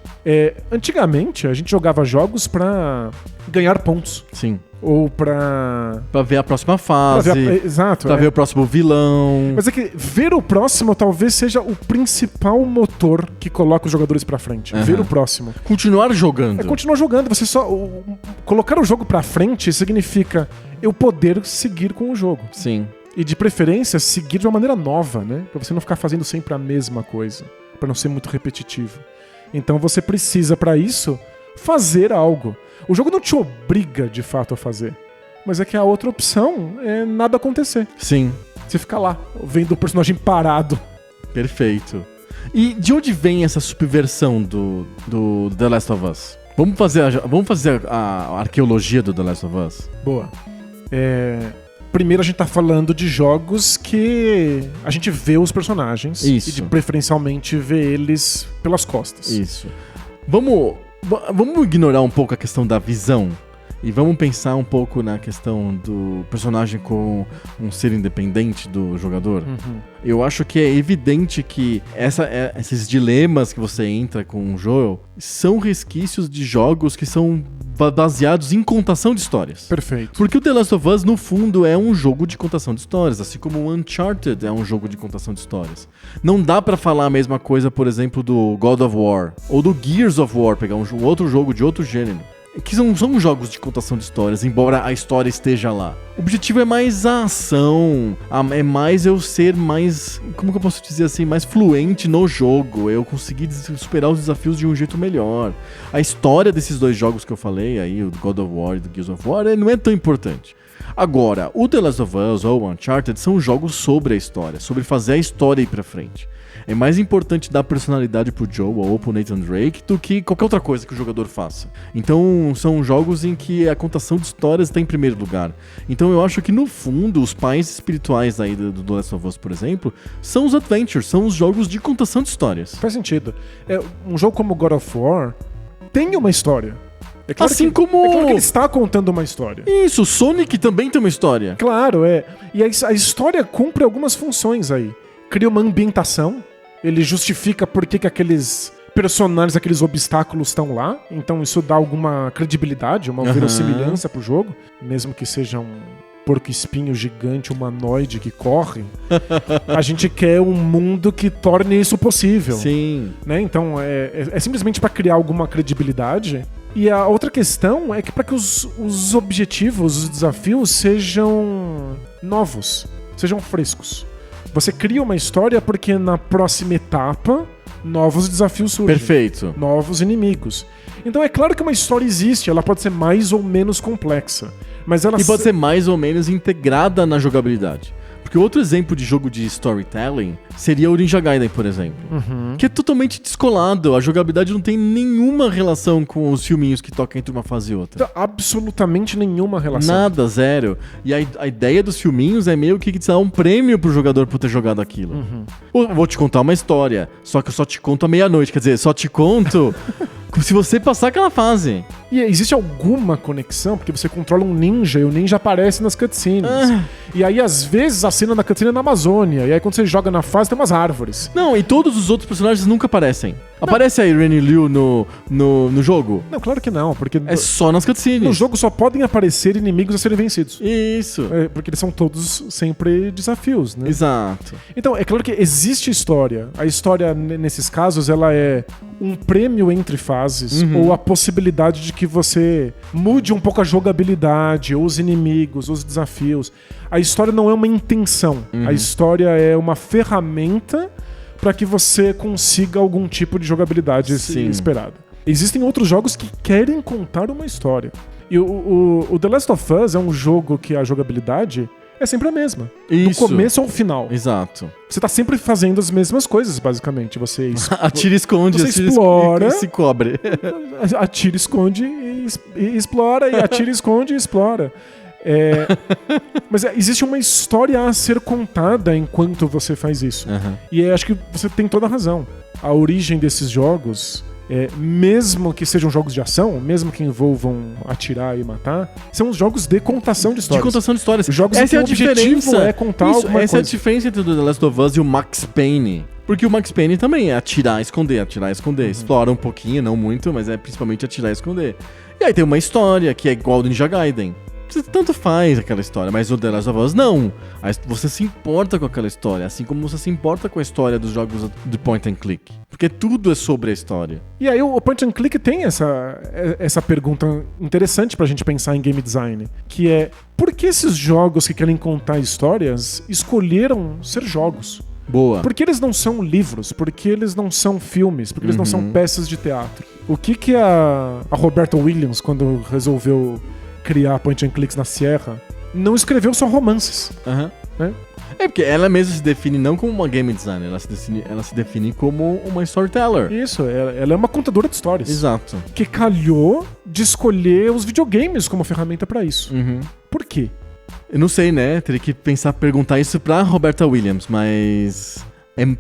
Antigamente a gente jogava jogos pra ganhar pontos. Sim. Ou pra ver a próxima fase. Exato. Pra ver o próximo vilão. Mas é que ver o próximo talvez seja o principal motor que coloca os jogadores pra frente. Ver o próximo. Continuar jogando. Continuar jogando. Você só... Colocar o jogo pra frente significa eu poder seguir com o jogo. Sim. E de preferência, seguir de uma maneira nova, né? Pra você não ficar fazendo sempre a mesma coisa. Pra não ser muito repetitivo. Então você precisa, pra isso, fazer algo. O jogo não te obriga, de fato, a fazer. Mas é que a outra opção é nada acontecer. Sim. Você fica lá, vendo o personagem parado. Perfeito. E de onde vem essa subversão do The Last of Us? Vamos fazer a arqueologia do The Last of Us? Boa. Primeiro a gente tá falando de jogos que a gente vê os personagens. Isso. E de preferencialmente vê eles pelas costas. Isso. Vamos ignorar um pouco a questão da visão e vamos pensar um pouco na questão do personagem com um ser independente do jogador. Eu acho que é evidente que esses dilemas que você entra com o Joel são resquícios de jogos que são baseados em contação de histórias. Perfeito. Porque o The Last of Us, no fundo, é um jogo de contação de histórias, assim como o Uncharted é um jogo de contação de histórias. Não dá pra falar a mesma coisa, por exemplo, do God of War ou do Gears of War, pegar um outro jogo de outro gênero. Que são jogos de contação de histórias, embora a história esteja lá. O objetivo é mais a ação, é mais eu ser mais, como que eu posso dizer assim, mais fluente no jogo, eu conseguir superar os desafios de um jeito melhor. A história desses dois jogos que eu falei aí, o God of War e o Gears of War, não é tão importante. Agora, o The Last of Us ou o Uncharted são jogos sobre a história, sobre fazer a história ir pra frente. É mais importante dar personalidade pro Joel ou pro Nathan Drake do que qualquer outra coisa que o jogador faça. Então, são jogos em que a contação de histórias está em primeiro lugar. Então, eu acho que, no fundo, os pais espirituais aí do The Last of Us, por exemplo, são os adventures, são os jogos de contação de histórias. Faz sentido. Um jogo como God of War tem uma história. É claro assim como... É claro que ele está contando uma história. Isso, Sonic também tem uma história. Claro, E a história cumpre algumas funções aí. Cria uma ambientação. Ele justifica por que aqueles personagens, aqueles obstáculos estão lá. Então isso dá alguma credibilidade, uma verossimilhança pro jogo. Mesmo que sejam porco-espinho gigante, humanoide que corre, a gente quer um mundo que torne isso possível. Sim. Né? Então, é simplesmente para criar alguma credibilidade. E a outra questão é que para que os objetivos, os desafios sejam novos, sejam frescos. Você cria uma história porque na próxima etapa, novos desafios surgem. Perfeito. Novos inimigos. Então é claro que uma história existe, ela pode ser mais ou menos complexa. Mas ela E pode ser mais ou menos integrada na jogabilidade. Porque outro exemplo de jogo de storytelling seria o Ninja Gaiden, por exemplo. Que é totalmente descolado. A jogabilidade não tem nenhuma relação com os filminhos que tocam entre uma fase e outra. Absolutamente nenhuma relação. Nada, zero. E a ideia dos filminhos é meio que dar um prêmio pro jogador por ter jogado aquilo. Vou te contar uma história, só que eu só te conto à meia-noite. Quer dizer, só te conto se você passar aquela fase. E existe alguma conexão? Porque você controla um ninja e o ninja aparece nas cutscenes. E aí, às vezes, a cena da cutscene é na Amazônia. E aí, quando você joga na fase, tem umas árvores. Não, e todos os outros personagens nunca aparecem. Aparece a Irene Liu no jogo? Não, claro que não, porque É só nas cutscenes. no jogo só podem aparecer inimigos a serem vencidos. Isso. Porque eles são todos sempre desafios, né? Exato. Então, é claro que existe história. A história, nesses casos, ela é um prêmio entre fases ou a possibilidade de que você mude um pouco a jogabilidade, ou os inimigos, os desafios. A história não é uma intenção. A história é uma ferramenta para que você consiga algum tipo de jogabilidade esperada. Existem outros jogos que querem contar uma história. E o The Last of Us é um jogo que a jogabilidade é sempre a mesma. Isso. Do começo ao final. Exato. Você tá sempre fazendo as mesmas coisas, basicamente. Você Atira e esconde, Você atira explora. e se cobre. atira, esconde e explora, e atira, esconde e explora. Mas existe uma história a ser contada enquanto você faz isso. E acho que você tem toda a razão. A origem desses jogos, mesmo que sejam jogos de ação, mesmo que envolvam atirar e matar, são os jogos de contação de histórias. De contação de histórias. Os jogos essa em é a que o objetivo diferença. é contar alguma Essa é a coisa. diferença entre o The Last of Us e o Max Payne. Porque o Max Payne também é atirar, esconder. Explora um pouquinho, não muito, mas é principalmente atirar e esconder. E aí tem uma história que é igual ao do Ninja Gaiden. Você tanto faz aquela história, mas o The Last of Us não. Você se importa com aquela história, assim como você se importa com a história dos jogos de point and click. Porque tudo é sobre a história. E aí o point and click tem essa pergunta interessante pra gente pensar em game design, que é: por que esses jogos que querem contar histórias escolheram ser jogos? Boa. Por que eles não são livros? Por que eles não são filmes? Por que eles não são peças de teatro? O que a Roberta Williams, quando resolveu criar point and clicks na Sierra, não escreveu só romances? Né? É porque ela mesma se define não como uma game designer, ela se define como uma storyteller. Isso, ela é uma contadora de histórias. Exato. Que calhou de escolher os videogames como ferramenta pra isso. Por quê? Eu não sei, né? Teria que perguntar isso pra Roberta Williams, mas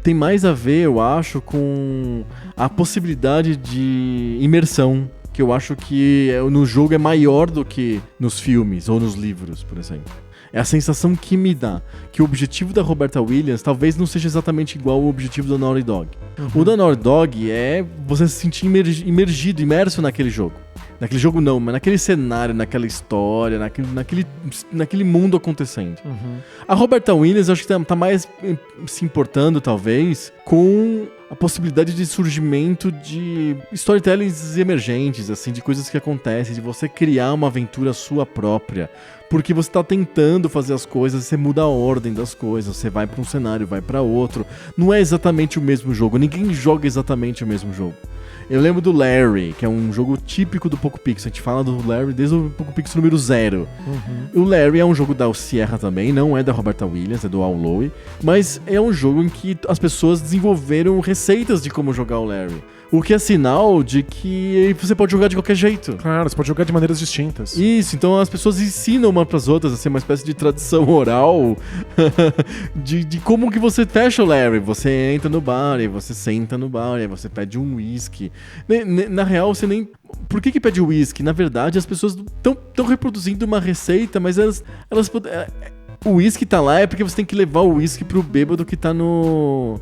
tem mais a ver, eu acho, com a possibilidade de imersão, que eu acho que no jogo é maior do que nos filmes ou nos livros, por exemplo. É a sensação que me dá, que o objetivo da Roberta Williams talvez não seja exatamente igual ao objetivo da Naughty Dog. O da Naughty Dog é você se sentir imerso naquele jogo. Naquele jogo não, mas naquele cenário, naquela história, naquele mundo acontecendo. A Roberta Williams, eu acho que tá mais se importando, talvez, com a possibilidade de surgimento de storytellings emergentes, assim, de coisas que acontecem, de você criar uma aventura sua própria. Porque você tá tentando fazer as coisas, você muda a ordem das coisas, você vai pra um cenário, vai pra outro. Não é exatamente o mesmo jogo, ninguém joga exatamente o mesmo jogo. Eu lembro do Larry, que é um jogo típico do Poco Pixel. A gente fala do Larry desde o Poco Pixel número 0. O Larry é um jogo da Sierra também, não é da Roberta Williams, é do Al Lowe. Mas é um jogo em que as pessoas desenvolveram receitas de como jogar o Larry. O que é sinal de que você pode jogar de qualquer jeito. Claro, você pode jogar de maneiras distintas. Isso, então as pessoas ensinam umas pras outras, assim, uma espécie de tradição oral de como que você fecha o Larry. Você entra no bar, e você senta no bar, e você pede um whisky. Na real, você nem... Por que pede whisky? Na verdade, as pessoas estão reproduzindo uma receita, mas elas o whisky tá lá é porque você tem que levar o whisky pro bêbado que tá no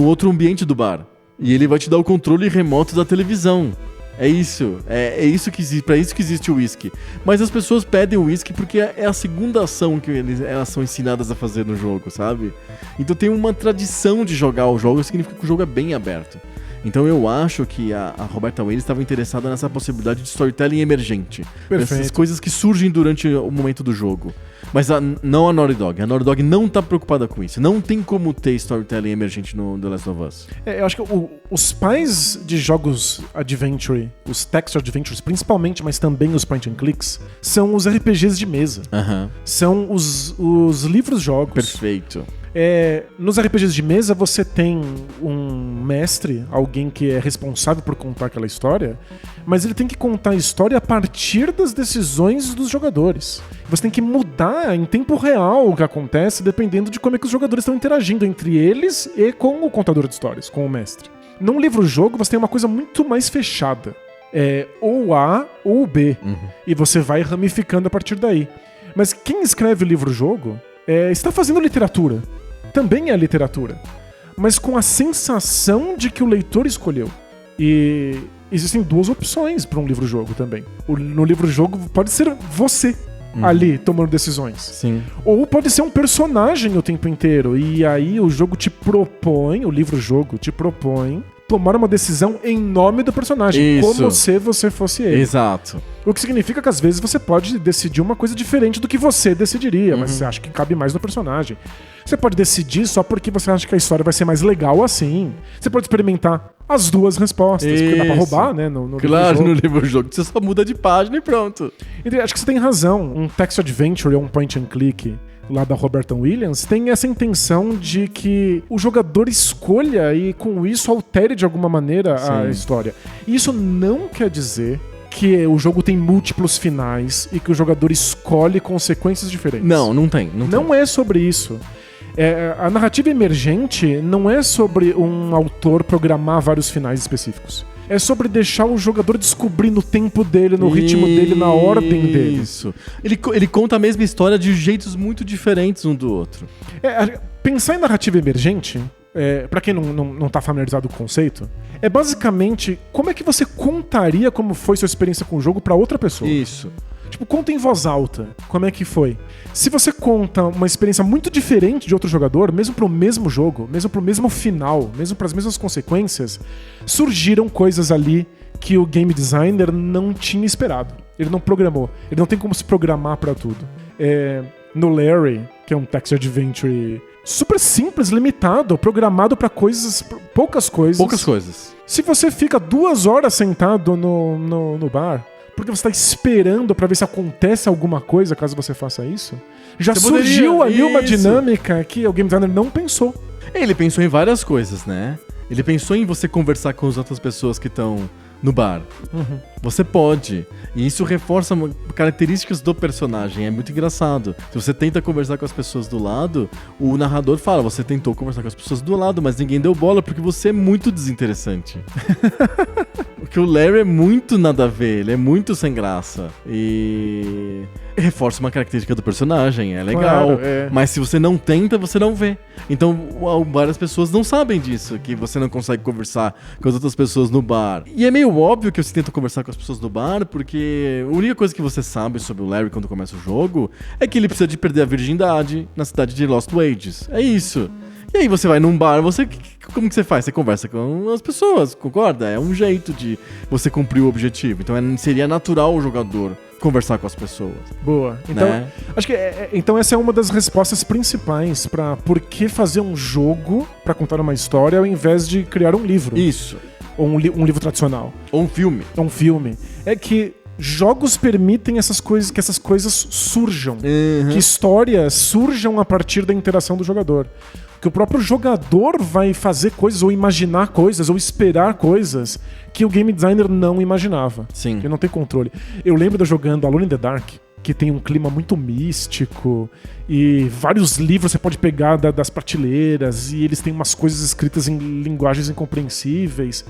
outro ambiente do bar. E ele vai te dar o controle remoto da televisão. É isso. É isso que existe. Pra isso que existe o whisky. Mas as pessoas pedem o whisky porque é a segunda ação que elas são ensinadas a fazer no jogo, sabe? Então tem uma tradição de jogar o jogo, significa que o jogo é bem aberto. Então eu acho que a Roberta Williams estava interessada nessa possibilidade de storytelling emergente. Perfeito. Essas coisas que surgem durante o momento do jogo. Mas não a Naughty Dog. A Naughty Dog não tá preocupada com isso. Não tem como ter storytelling emergente no The Last of Us. Eu acho que os pais de jogos adventure, os text adventures principalmente, mas também os point and clicks, são os RPGs de mesa. São os livros-jogos. Perfeito. Nos RPGs de mesa você tem um mestre, alguém que é responsável por contar aquela história, mas ele tem que contar a história a partir das decisões dos jogadores. Você tem que mudar em tempo real o que acontece, dependendo de como é que os jogadores estão interagindo entre eles e com o contador de histórias, com o mestre. Num livro-jogo você tem uma coisa muito mais fechada. Ou A ou B. E você vai ramificando a partir daí. Mas quem escreve o livro-jogo está fazendo literatura. Também é literatura, mas com a sensação de que o leitor escolheu. E existem duas opções para um livro-jogo também. No livro-jogo pode ser você ali tomando decisões. Sim. Ou pode ser um personagem o tempo inteiro. E aí o jogo te propõe, o livro-jogo te propõe tomar uma decisão em nome do personagem. Isso. Como se você fosse ele. Exato. O que significa que às vezes você pode decidir uma coisa diferente do que você decidiria, mas você acha que cabe mais no personagem. Você pode decidir só porque você acha que a história vai ser mais legal assim. Você pode experimentar as duas respostas, porque dá pra roubar, né? Claro, no livro-jogo você só muda de página e pronto. Então, acho que você tem razão. Um text adventure ou um point and click lá da Roberta Williams tem essa intenção de que o jogador escolha e com isso altere de alguma maneira a história. E isso não quer dizer que o jogo tem múltiplos finais e que o jogador escolhe consequências diferentes. Não tem. Não é sobre isso. A narrativa emergente não é sobre um autor programar vários finais específicos. É sobre deixar o jogador descobrir no tempo dele, no ritmo dele, na ordem dele. Isso. Ele conta a mesma história de jeitos muito diferentes um do outro. Pensar em narrativa emergente, pra quem não tá familiarizado com o conceito, é basicamente como é que você contaria como foi sua experiência com o jogo pra outra pessoa. Isso. Tipo, conta em voz alta como é que foi. Se você conta uma experiência muito diferente de outro jogador, mesmo pro mesmo jogo, mesmo pro mesmo final, mesmo pras mesmas consequências, surgiram coisas ali que o game designer não tinha esperado. Ele não programou. Ele não tem como se programar pra tudo. No Larry, que é um text adventure super simples, limitado, programado pra poucas coisas. Poucas coisas. Se você fica 2 horas sentado no bar, porque você tá esperando pra ver se acontece alguma coisa caso você faça isso, já surgiu ali uma dinâmica que o game designer não pensou. Ele pensou em várias coisas, né? Ele pensou em você conversar com as outras pessoas que estão no bar. Você pode. E isso reforça características do personagem. É muito engraçado. Se você tenta conversar com as pessoas do lado, o narrador fala, você tentou conversar com as pessoas do lado, mas ninguém deu bola porque você é muito desinteressante. Porque o Larry é muito nada a ver, ele é muito sem graça. E reforça uma característica do personagem, é legal. Claro, Mas se você não tenta, você não vê. Então várias pessoas não sabem disso, que você não consegue conversar com as outras pessoas no bar. E é meio óbvio que você tenta conversar com as pessoas do bar, porque a única coisa que você sabe sobre o Larry quando começa o jogo é que ele precisa de perder a virgindade na cidade de Lost Wages. É isso. E aí você vai num bar, como que você faz? Você conversa com as pessoas, concorda? É um jeito de você cumprir o objetivo. Então seria natural o jogador conversar com as pessoas. Boa. Então, né? Acho que então essa é uma das respostas principais pra por que fazer um jogo pra contar uma história ao invés de criar um livro. Isso. Ou um livro tradicional. Ou um filme. Ou um filme. É que jogos permitem que essas coisas surjam. Que histórias surjam a partir da interação do jogador. Que o próprio jogador vai fazer coisas, ou imaginar coisas, ou esperar coisas que o game designer não imaginava. Sim. Que não tem controle. Eu lembro de eu jogando Alone in the Dark, que tem um clima muito místico, e vários livros você pode pegar das prateleiras, e eles têm umas coisas escritas em linguagens incompreensíveis.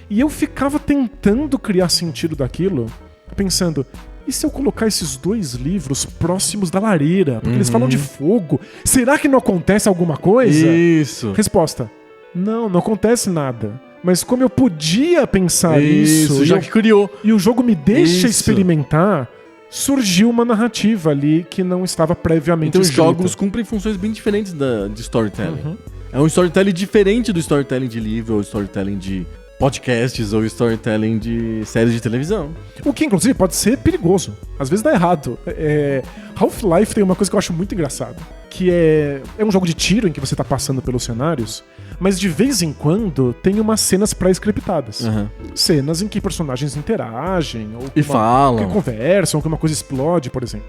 E eu ficava tentando criar sentido daquilo, pensando, e se eu colocar esses 2 livros próximos da lareira? Porque eles falam de fogo. Será que não acontece alguma coisa? Isso. Resposta: não acontece nada. Mas como eu podia pensar isso, já criou. e o jogo me deixa Isso. experimentar, surgiu uma narrativa ali que não estava previamente Então os escrita. jogos cumprem funções bem diferentes de storytelling. Uhum. É um storytelling diferente do storytelling de livro, ou storytelling de podcasts, ou storytelling de séries de televisão. O que, inclusive, pode ser perigoso. Às vezes dá errado. Half-Life tem uma coisa que eu acho muito engraçada, que é um jogo de tiro em que você tá passando pelos cenários, mas de vez em quando tem umas cenas pré-scriptadas. Uhum. Cenas em que personagens interagem, ou E falam. que conversam, ou que uma coisa explode, por exemplo.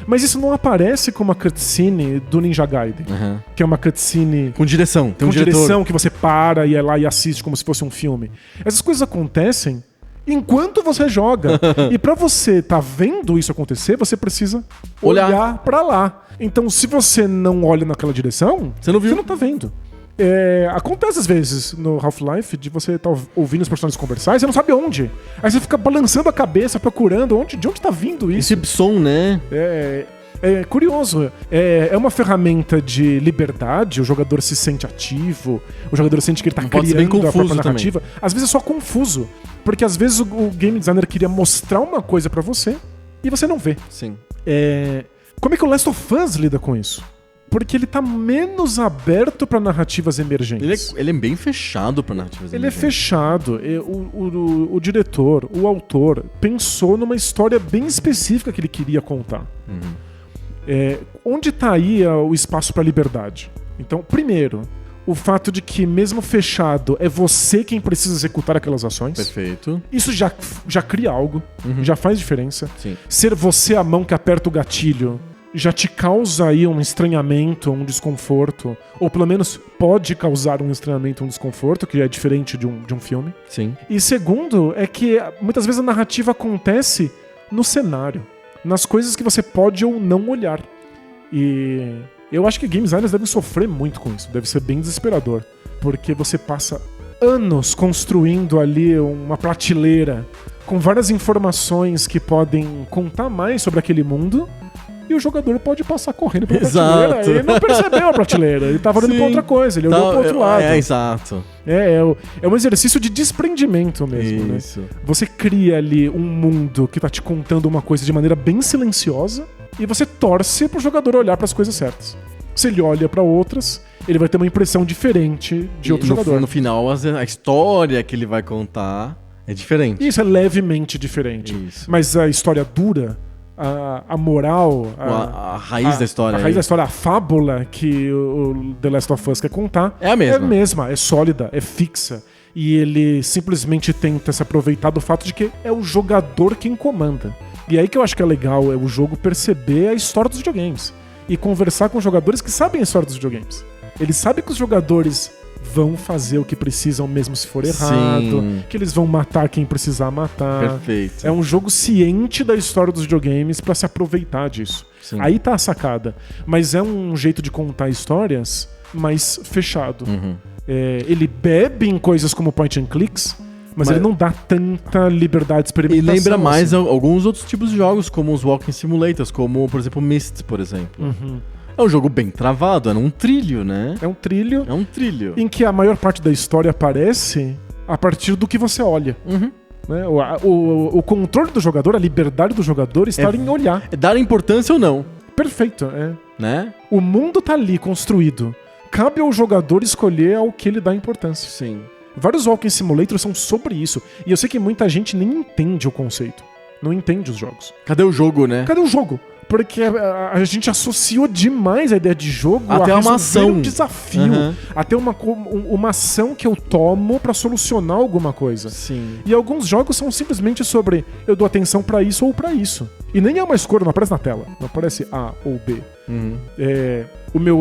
Mas isso não aparece como uma cutscene do Ninja Gaiden, Uhum. que é uma cutscene Com direção. Tem um com diretor. direção que você para e é lá e assiste como se fosse um filme. Essas coisas acontecem enquanto você joga. E pra você tá vendo isso acontecer, você precisa olhar pra lá. Então, se você não olha naquela direção, Você não viu. você não tá vendo. Acontece às vezes no Half-Life de você tá ouvindo os personagens conversar e você não sabe onde. Aí você fica balançando a cabeça, procurando de onde tá vindo isso. Esse som, né? É curioso. É uma ferramenta de liberdade, o jogador se sente ativo, o jogador sente que ele tá Pode ser bem criando a confuso própria narrativa. Às vezes é só confuso, porque às vezes o game designer queria mostrar uma coisa pra você e você não vê. Sim. Como é que o Last of Us lida com isso? Porque ele tá menos aberto pra narrativas emergentes. Ele é bem fechado pra narrativas. Ele é fechado. O diretor, o autor, pensou numa história bem específica que ele queria contar. Uhum. Onde tá aí o espaço pra liberdade? Então, primeiro, o fato de que, mesmo fechado, é você quem precisa executar aquelas ações. Perfeito. Isso já cria algo, já faz diferença. Sim. Ser você a mão que aperta o gatilho já te causa aí um estranhamento, um desconforto, ou pelo menos pode causar um estranhamento, um desconforto, que é diferente de um filme. Sim. E segundo, é que muitas vezes a narrativa acontece no cenário, nas coisas que você pode ou não olhar. E eu acho que game designers devem sofrer muito com isso, deve ser bem desesperador, porque você passa anos construindo ali uma prateleira com várias informações que podem contar mais sobre aquele mundo, e o jogador pode passar correndo pela Exato. prateleira. Ele não percebeu a prateleira, ele tava olhando Sim. pra outra coisa, ele olhou pro outro lado. Exato. É um exercício de desprendimento mesmo, Isso. né? Você cria ali um mundo que tá te contando uma coisa de maneira bem silenciosa e você torce pro jogador olhar pras coisas certas. Se ele olha pra outras, ele vai ter uma impressão diferente de outro jogador. No final, a história que ele vai contar é diferente. Isso é levemente diferente. Isso. Mas a história dura, a moral, A raiz da história. a raiz da história, a fábula que o The Last of Us quer contar É a mesma. É a mesma, é sólida, é fixa. E ele simplesmente tenta se aproveitar do fato de que é o jogador quem comanda. E aí que eu acho que é legal, é o jogo perceber a história dos videogames. E conversar com jogadores que sabem a história dos videogames. Ele sabe que os jogadores vão fazer o que precisam mesmo se for errado, Sim. que eles vão matar quem precisar matar. Perfeito. É um jogo ciente da história dos videogames pra se aproveitar disso. Sim. Aí tá a sacada. Mas é um jeito de contar histórias mais fechado. Uhum. Ele bebe em coisas como point and clicks, mas ele não dá tanta liberdade de E experimentação. lembra mais assim. alguns outros tipos de jogos, como os walking simulators, como, por exemplo, Myst, por exemplo. Uhum. É um jogo bem travado, é num trilho, né? É um trilho É um trilho. em que a maior parte da história aparece a partir do que você olha. Uhum. Né? O controle do jogador, a liberdade do jogador está em olhar. É dar importância ou não, Perfeito, né? O mundo tá ali construído. Cabe ao jogador escolher ao que ele dá importância. Sim. Vários walking simulators são sobre isso. E eu sei que muita gente nem entende o conceito. Não entende os jogos. Cadê o jogo, né? Cadê o jogo? Porque a gente associou demais a ideia de jogo Até a uma resolver ação. um desafio. Uhum. Até uma ação que eu tomo pra solucionar alguma coisa. Sim. E alguns jogos são simplesmente sobre eu dou atenção pra isso ou pra isso. E nem é uma escolha, não aparece na tela. Não aparece A ou B. Uhum. O meu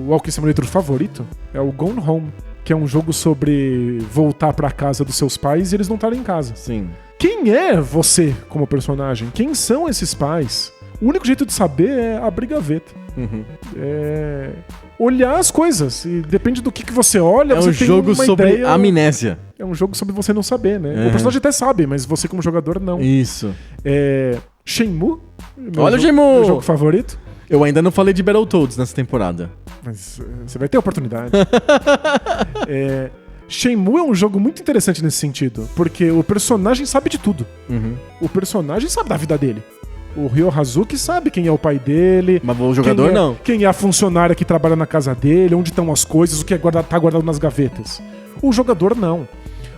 walking simulator favorito é o Gone Home, que é um jogo sobre voltar pra casa dos seus pais e eles não estarem em casa. Sim. Quem é você como personagem? Quem são esses pais? O único jeito de saber é abrir gaveta. Uhum. Olhar as coisas. E depende do que você olha, É você um tem jogo uma sobre ideia. amnésia. É um jogo sobre você não saber, né? Uhum. O personagem até sabe, mas você como jogador não. Isso. Shenmue. Olha o Meu Shenmue! jogo favorito. Eu ainda não falei de Battletoads nessa temporada. Mas você vai ter oportunidade. Shenmue é um jogo muito interessante nesse sentido, porque o personagem sabe de tudo. Uhum. O personagem sabe da vida dele. O Ryo Hazuki sabe quem é o pai dele. Mas o jogador não. Quem é a funcionária que trabalha na casa dele, onde estão as coisas, o que tá guardado nas gavetas. O jogador não.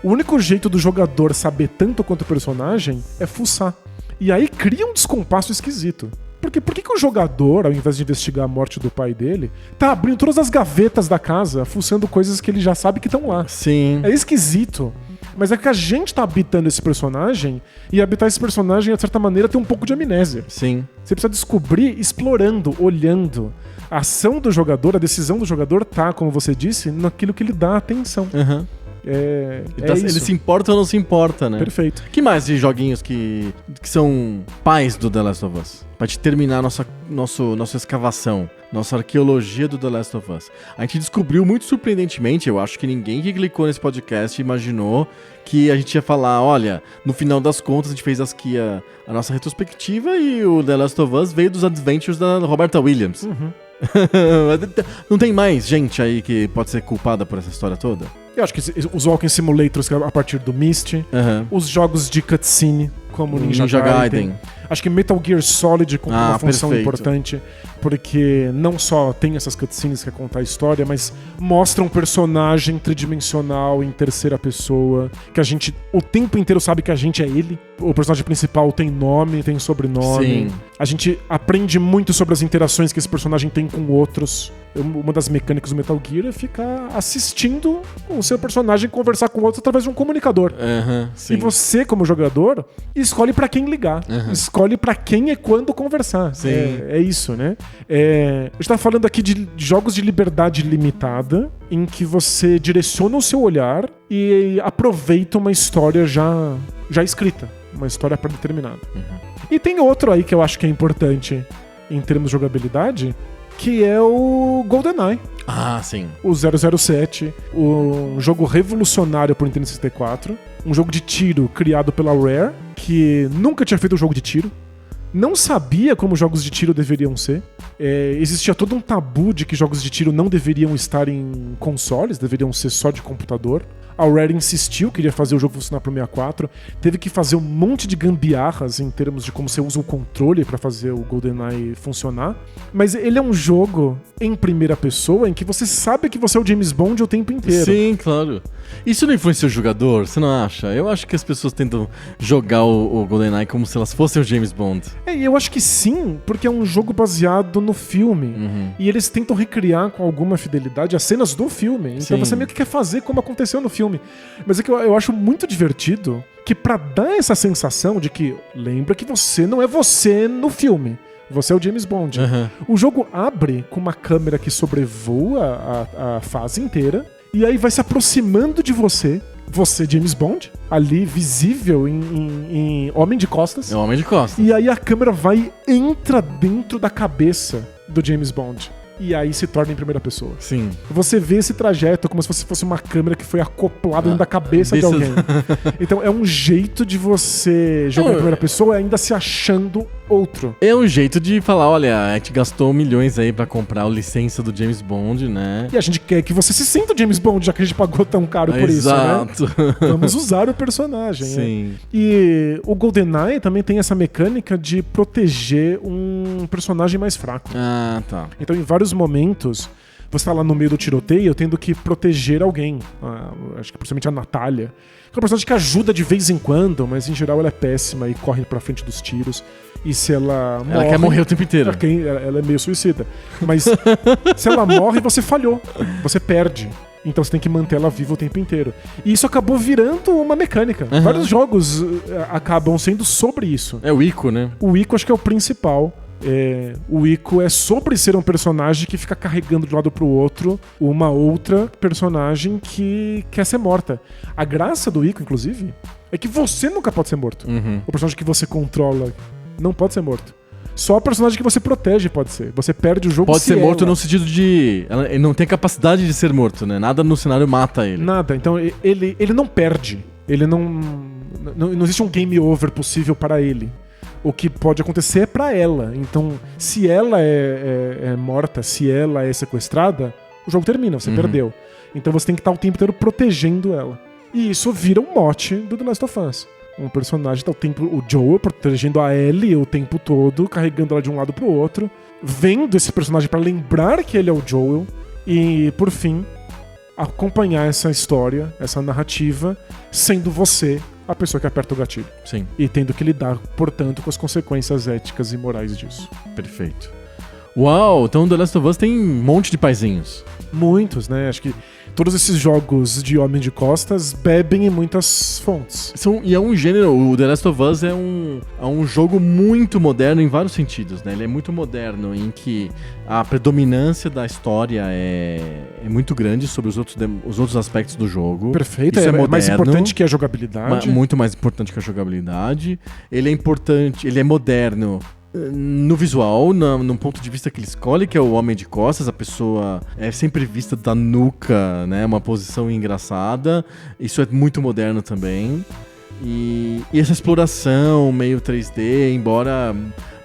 O único jeito do jogador saber tanto quanto o personagem é fuçar. E aí cria um descompasso esquisito. Porque por que o jogador, ao invés de investigar a morte do pai dele, tá abrindo todas as gavetas da casa, fuçando coisas que ele já sabe que estão lá? Sim. É esquisito. Mas é que a gente tá habitando esse personagem, e habitar esse personagem, de certa maneira, tem um pouco de amnésia. Sim. Você precisa descobrir explorando, olhando. A ação do jogador, a decisão do jogador tá, como você disse, naquilo que ele dá atenção. Uhum. Isso. Ele se importa ou não se importa, né? Perfeito. Que mais de joguinhos que são pais do The Last of Us? Pra te terminar nossa escavação, nossa arqueologia do The Last of Us. A gente descobriu muito surpreendentemente, eu acho que ninguém que clicou nesse podcast imaginou que a gente ia falar, olha, no final das contas a gente fez aqui a nossa retrospectiva e o The Last of Us veio dos Adventures da Roberta Williams. Uhum. Não tem mais gente aí que pode ser culpada por essa história toda? Eu acho que os Walking Simulators a partir do Myst, os jogos de cutscene, como Ninja Gaiden. Acho que Metal Gear Solid com uma função importante, porque não só tem essas cutscenes que é contar a história, mas mostra um personagem tridimensional em terceira pessoa, que a gente o tempo inteiro sabe que a gente é ele. O personagem principal tem nome, tem sobrenome. Sim. A gente aprende muito sobre as interações que esse personagem tem com outros. Uma das mecânicas do Metal Gear é ficar assistindo o seu personagem conversar com outros através de um comunicador. Sim. E você, como jogador, escolhe pra quem ligar. Escolhe pra quem e quando conversar. Sim. É isso, né? A gente tá falando aqui de jogos de liberdade limitada, em que você direciona o seu olhar e aproveita uma história já escrita. Uma história pré-determinada. E tem outro aí que eu acho que é importante em termos de jogabilidade, que é o GoldenEye. Ah, sim. O 007, um jogo revolucionário pro Nintendo 64, um jogo de tiro criado pela Rare, que nunca tinha feito um jogo de tiro, não sabia como jogos de tiro deveriam ser. Existia todo um tabu de que jogos de tiro não deveriam estar em consoles, deveriam ser só de computador. A Rare insistiu, queria fazer o jogo funcionar pro 64, teve que fazer um monte de gambiarras em termos de como você usa o controle pra fazer o GoldenEye funcionar. Mas ele é um jogo em primeira pessoa em que você sabe que você é o James Bond o tempo inteiro. Sim, claro. Isso não influencia o jogador, você não acha? Eu acho que as pessoas tentam jogar o GoldenEye como se elas fossem o James Bond. Eu acho que sim, porque é um jogo baseado no filme. E eles tentam recriar com alguma fidelidade as cenas do filme. Então você meio que quer fazer como aconteceu no filme. Mas é que eu acho muito divertido que pra dar essa sensação de que lembra que você não é você no filme. Você é o James Bond. O jogo abre com uma câmera que sobrevoa a fase inteira e aí vai se aproximando de você, James Bond, ali visível em Homem de Costas. É o Homem de Costas. E aí a câmera entra dentro da cabeça do James Bond. E aí se torna em primeira pessoa. Sim. Você vê esse trajeto como se fosse uma câmera que foi acoplada dentro da cabeça de alguém. Então é um jeito de você jogar em primeira pessoa ainda se achando outro. É um jeito de falar, olha, a gente gastou milhões aí pra comprar a licença do James Bond, né? E a gente quer que você se sinta o James Bond, já que a gente pagou tão caro por Exato. isso, né? Vamos usar o personagem. Sim. Né? E o GoldenEye também tem essa mecânica de proteger um personagem mais fraco. Ah, tá. Então em vários momentos você tá lá no meio do tiroteio tendo que proteger alguém. Acho que principalmente a Natália. É uma personagem que ajuda de vez em quando, mas em geral ela é péssima e corre pra frente dos tiros. E se ela morre... Ela quer morrer o tempo inteiro. Ela é meio suicida. Mas se ela morre, você falhou. Você perde. Então você tem que manter ela viva o tempo inteiro. E isso acabou virando uma mecânica. Vários jogos acabam sendo sobre isso. É o Ico, né? O Ico acho que é o principal. O Ico é sobre ser um personagem que fica carregando de um lado pro outro uma outra personagem que quer ser morta. A graça do Ico, inclusive, é que você nunca pode ser morto. O personagem que você controla não pode ser morto. Só o personagem que você protege pode ser. Você perde o jogo. Pode ser morto no sentido de... Ele não tem capacidade de ser morto, né? Nada no cenário mata ele. Nada. Então ele não perde. Ele não existe um game over possível para ele. O que pode acontecer é pra ela. Então, se ela é morta, se ela é sequestrada, o jogo termina, você perdeu. Então você tem que estar o tempo inteiro protegendo ela. E isso vira um mote do The Last of Us. Um personagem tá o Joel protegendo a Ellie o tempo todo, carregando ela de um lado pro outro, vendo esse personagem pra lembrar que ele é o Joel e, por fim, acompanhar essa história, essa narrativa, sendo você a pessoa que aperta o gatilho. Sim. E tendo que lidar, portanto, com as consequências éticas e morais disso. Perfeito. Uau, então The Last of Us tem um monte de paizinhos. Muitos, né? Acho que todos esses jogos de Homem de Costas bebem em muitas fontes. E é um gênero, o The Last of Us é um jogo muito moderno em vários sentidos, né? Ele é muito moderno em que a predominância da história é muito grande sobre os outros aspectos do jogo. Perfeito, Isso é mais moderno, importante que a jogabilidade. muito mais importante que a jogabilidade. Ele é importante, ele é moderno no visual, num ponto de vista que ele escolhe, que é o homem de costas, a pessoa é sempre vista da nuca, né? Uma posição engraçada. Isso é muito moderno também. E essa exploração meio 3D, embora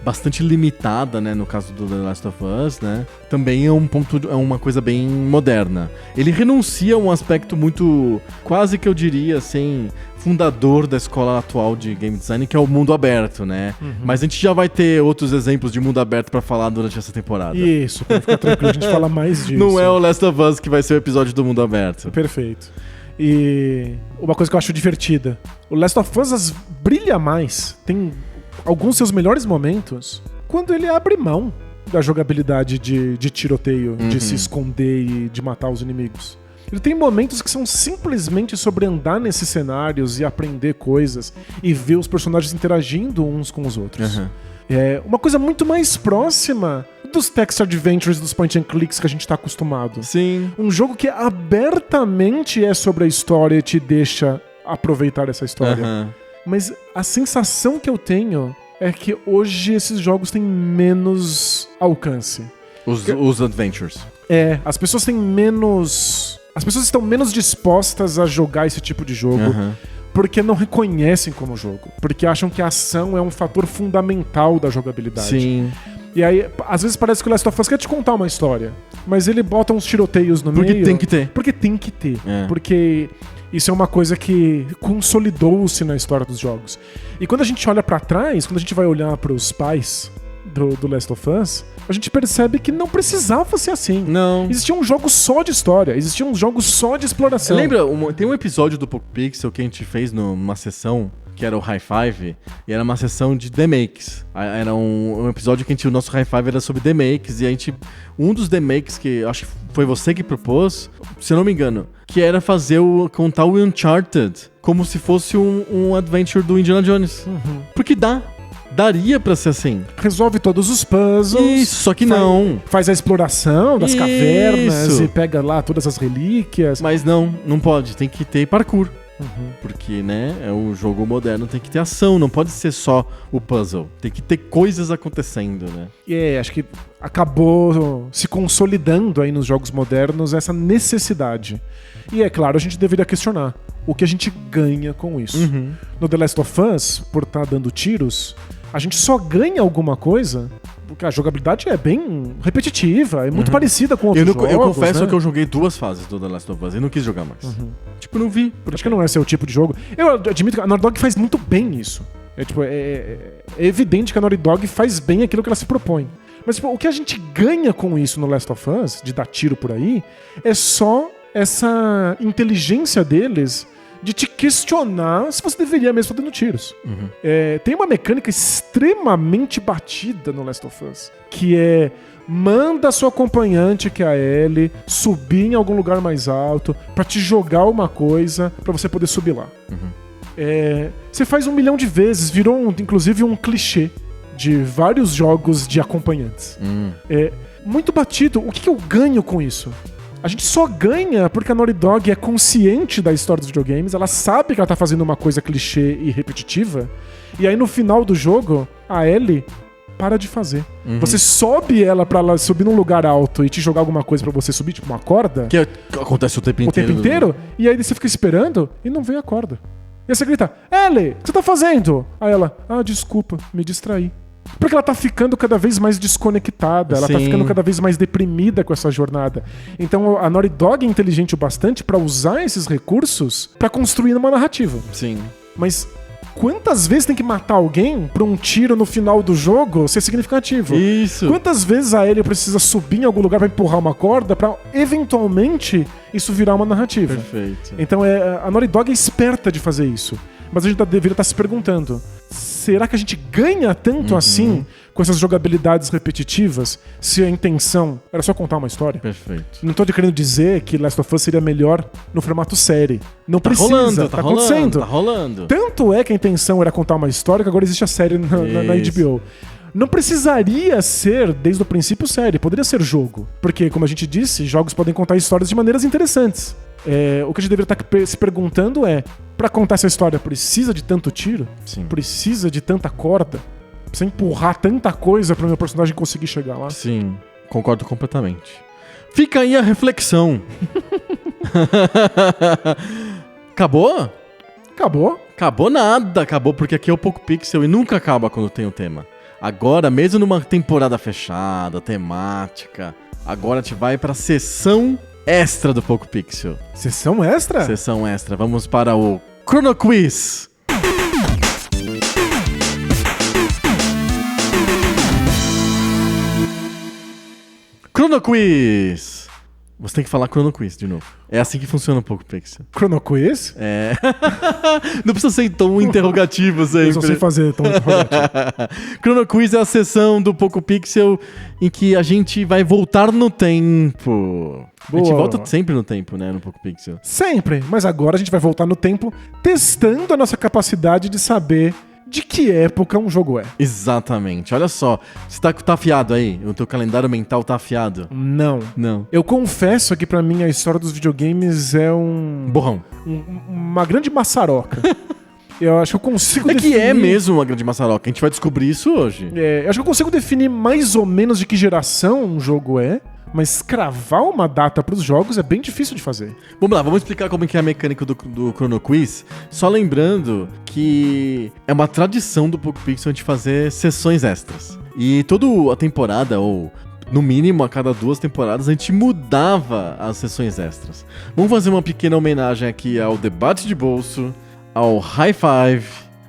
bastante limitada, né, no caso do The Last of Us, né, também é uma coisa bem moderna. Ele renuncia a um aspecto muito, quase que eu diria assim, fundador da escola atual de game design, que é o mundo aberto, né? Uhum. Mas a gente já vai ter outros exemplos de mundo aberto pra falar durante essa temporada. Isso, pra ficar tranquilo, a gente fala mais disso. Não é o Last of Us que vai ser o episódio do mundo aberto. Perfeito. E uma coisa que eu acho divertida, o Last of Us brilha mais, tem alguns seus melhores momentos quando ele abre mão da jogabilidade de tiroteio, de se esconder e de matar os inimigos. Ele tem momentos que são simplesmente sobre andar nesses cenários e aprender coisas e ver os personagens interagindo uns com os outros. É uma coisa muito mais próxima dos text adventures, dos point and clicks que a gente tá acostumado. Sim. Um jogo que abertamente é sobre a história e te deixa aproveitar essa história. Mas a sensação que eu tenho é que hoje esses jogos têm menos alcance. Os adventures. As pessoas têm menos... As pessoas estão menos dispostas a jogar esse tipo de jogo porque não reconhecem como jogo. Porque acham que a ação é um fator fundamental da jogabilidade. Sim. E aí, às vezes parece que o Last of Us quer te contar uma história, mas ele bota uns tiroteios no meio. Porque tem que ter. Porque tem que ter. Porque isso é uma coisa que consolidou-se na história dos jogos. E quando a gente olha pra trás, quando a gente vai olhar pros pais do Last of Us, a gente percebe que não precisava ser assim. Não. Existia um jogo só de história, existia um jogo só de exploração. Lembra, tem um episódio do Poco Pixel que a gente fez numa sessão, que era o High Five, e era uma sessão de demakes. Era um episódio que o nosso High Five era sobre demakes, e a gente... Um dos demakes que acho que foi você que propôs, se eu não me engano, que era contar o Uncharted como se fosse um adventure do Indiana Jones. Porque daria pra ser assim. Resolve todos os puzzles. Isso, só que não. Faz a exploração das cavernas e pega lá todas as relíquias. Mas não pode, tem que ter parkour. Porque, né, é um jogo moderno, tem que ter ação, não pode ser só o puzzle. Tem que ter coisas acontecendo, né? Acho que acabou se consolidando aí nos jogos modernos essa necessidade. E é claro, a gente deveria questionar o que a gente ganha com isso. No The Last of Us, por estar dando tiros, a gente só ganha alguma coisa porque a jogabilidade é bem repetitiva, é muito parecida com outros jogos. Eu confesso, né? que eu joguei 2 fases do The Last of Us e não quis jogar mais. Tipo, não vi. Acho que não é seu tipo de jogo. Eu admito que a Naughty Dog faz muito bem isso. É evidente que a Naughty Dog faz bem aquilo que ela se propõe. Mas o que a gente ganha com isso no Last of Us, de dar tiro por aí, é só essa inteligência deles de te questionar se você deveria mesmo estar dando tiros. Tem uma mecânica extremamente batida no Last of Us, que é: manda a sua acompanhante, que é a Ellie, subir em algum lugar mais alto pra te jogar uma coisa pra você poder subir lá. Você faz 1 milhão de vezes, virou inclusive um clichê de vários jogos de acompanhantes. Muito batido. O que eu ganho com isso? A gente só ganha porque a Naughty Dog é consciente da história dos videogames, ela sabe que ela tá fazendo uma coisa clichê e repetitiva, e aí no final do jogo, a Ellie para de fazer. Você sobe ela pra ela subir num lugar alto e te jogar alguma coisa pra você subir, tipo uma corda. Que acontece o tempo inteiro. O tempo inteiro, e aí você fica esperando e não vem a corda. E aí você grita: Ellie, o que você tá fazendo? Aí ela: desculpa, me distraí. Porque ela tá ficando cada vez mais desconectada, ela tá Sim. ficando cada vez mais deprimida com essa jornada. Então a Naughty Dog é inteligente o bastante pra usar esses recursos pra construir uma narrativa. Sim. Mas quantas vezes tem que matar alguém pra um tiro no final do jogo ser significativo? Isso. Quantas vezes a Ellie precisa subir em algum lugar pra empurrar uma corda pra eventualmente isso virar uma narrativa? Perfeito. Então a Naughty Dog é esperta de fazer isso. Mas a gente deveria estar se perguntando: será que a gente ganha tanto assim com essas jogabilidades repetitivas se a intenção era só contar uma história? Perfeito. Não tô querendo dizer que Last of Us seria melhor no formato série. Não precisa, tá acontecendo. Tá rolando. Tanto é que a intenção era contar uma história que agora existe a série na Isso. HBO. Não precisaria ser, desde o princípio, série. Poderia ser jogo. Porque, como a gente disse, jogos podem contar histórias de maneiras interessantes. O que a gente deveria estar se perguntando é: pra contar essa história, precisa de tanto tiro? Sim. Precisa de tanta corda? Precisa empurrar tanta coisa pro meu personagem conseguir chegar lá? Sim, concordo completamente. Fica aí a reflexão. Acabou? Acabou. Acabou nada, acabou porque aqui é o Poco Pixel e nunca acaba quando tem o tema. Agora, mesmo numa temporada fechada, temática, agora a gente vai pra sessão extra do Poco Pixel. Sessão extra? Sessão extra, vamos para o Chrono Quiz. Chrono Quiz. Você tem que falar Chrono Quiz de novo. É assim que funciona um pouco, Pixel. Chrono Quiz? É. Não precisa ser tão interrogativo sempre. Eu só sei fazer tão Chrono Quiz é a sessão do Poco Pixel em que a gente vai voltar no tempo. A gente Boa. volta sempre no tempo, né, no Poco Pixel. Sempre, mas agora a gente vai voltar no tempo testando a nossa capacidade de saber de que época um jogo é. Exatamente. Olha só, você tá afiado aí? O teu calendário mental tá afiado? Não. Não. Eu confesso que pra mim a história dos videogames é Borrão. uma grande maçaroca. Eu acho que eu consigo É que definir... é mesmo uma grande maçaroca. A gente vai descobrir isso hoje. Eu acho que eu consigo definir mais ou menos de que geração um jogo é, mas cravar uma data pros jogos é bem difícil de fazer. Vamos lá, vamos explicar como que é a mecânica do Chrono Quiz. Só lembrando que é uma tradição do Poco Pixel a gente fazer sessões extras. E toda a temporada, ou no mínimo a cada 2 temporadas, a gente mudava as sessões extras. Vamos fazer uma pequena homenagem aqui ao Debate de Bolso, ao High Five,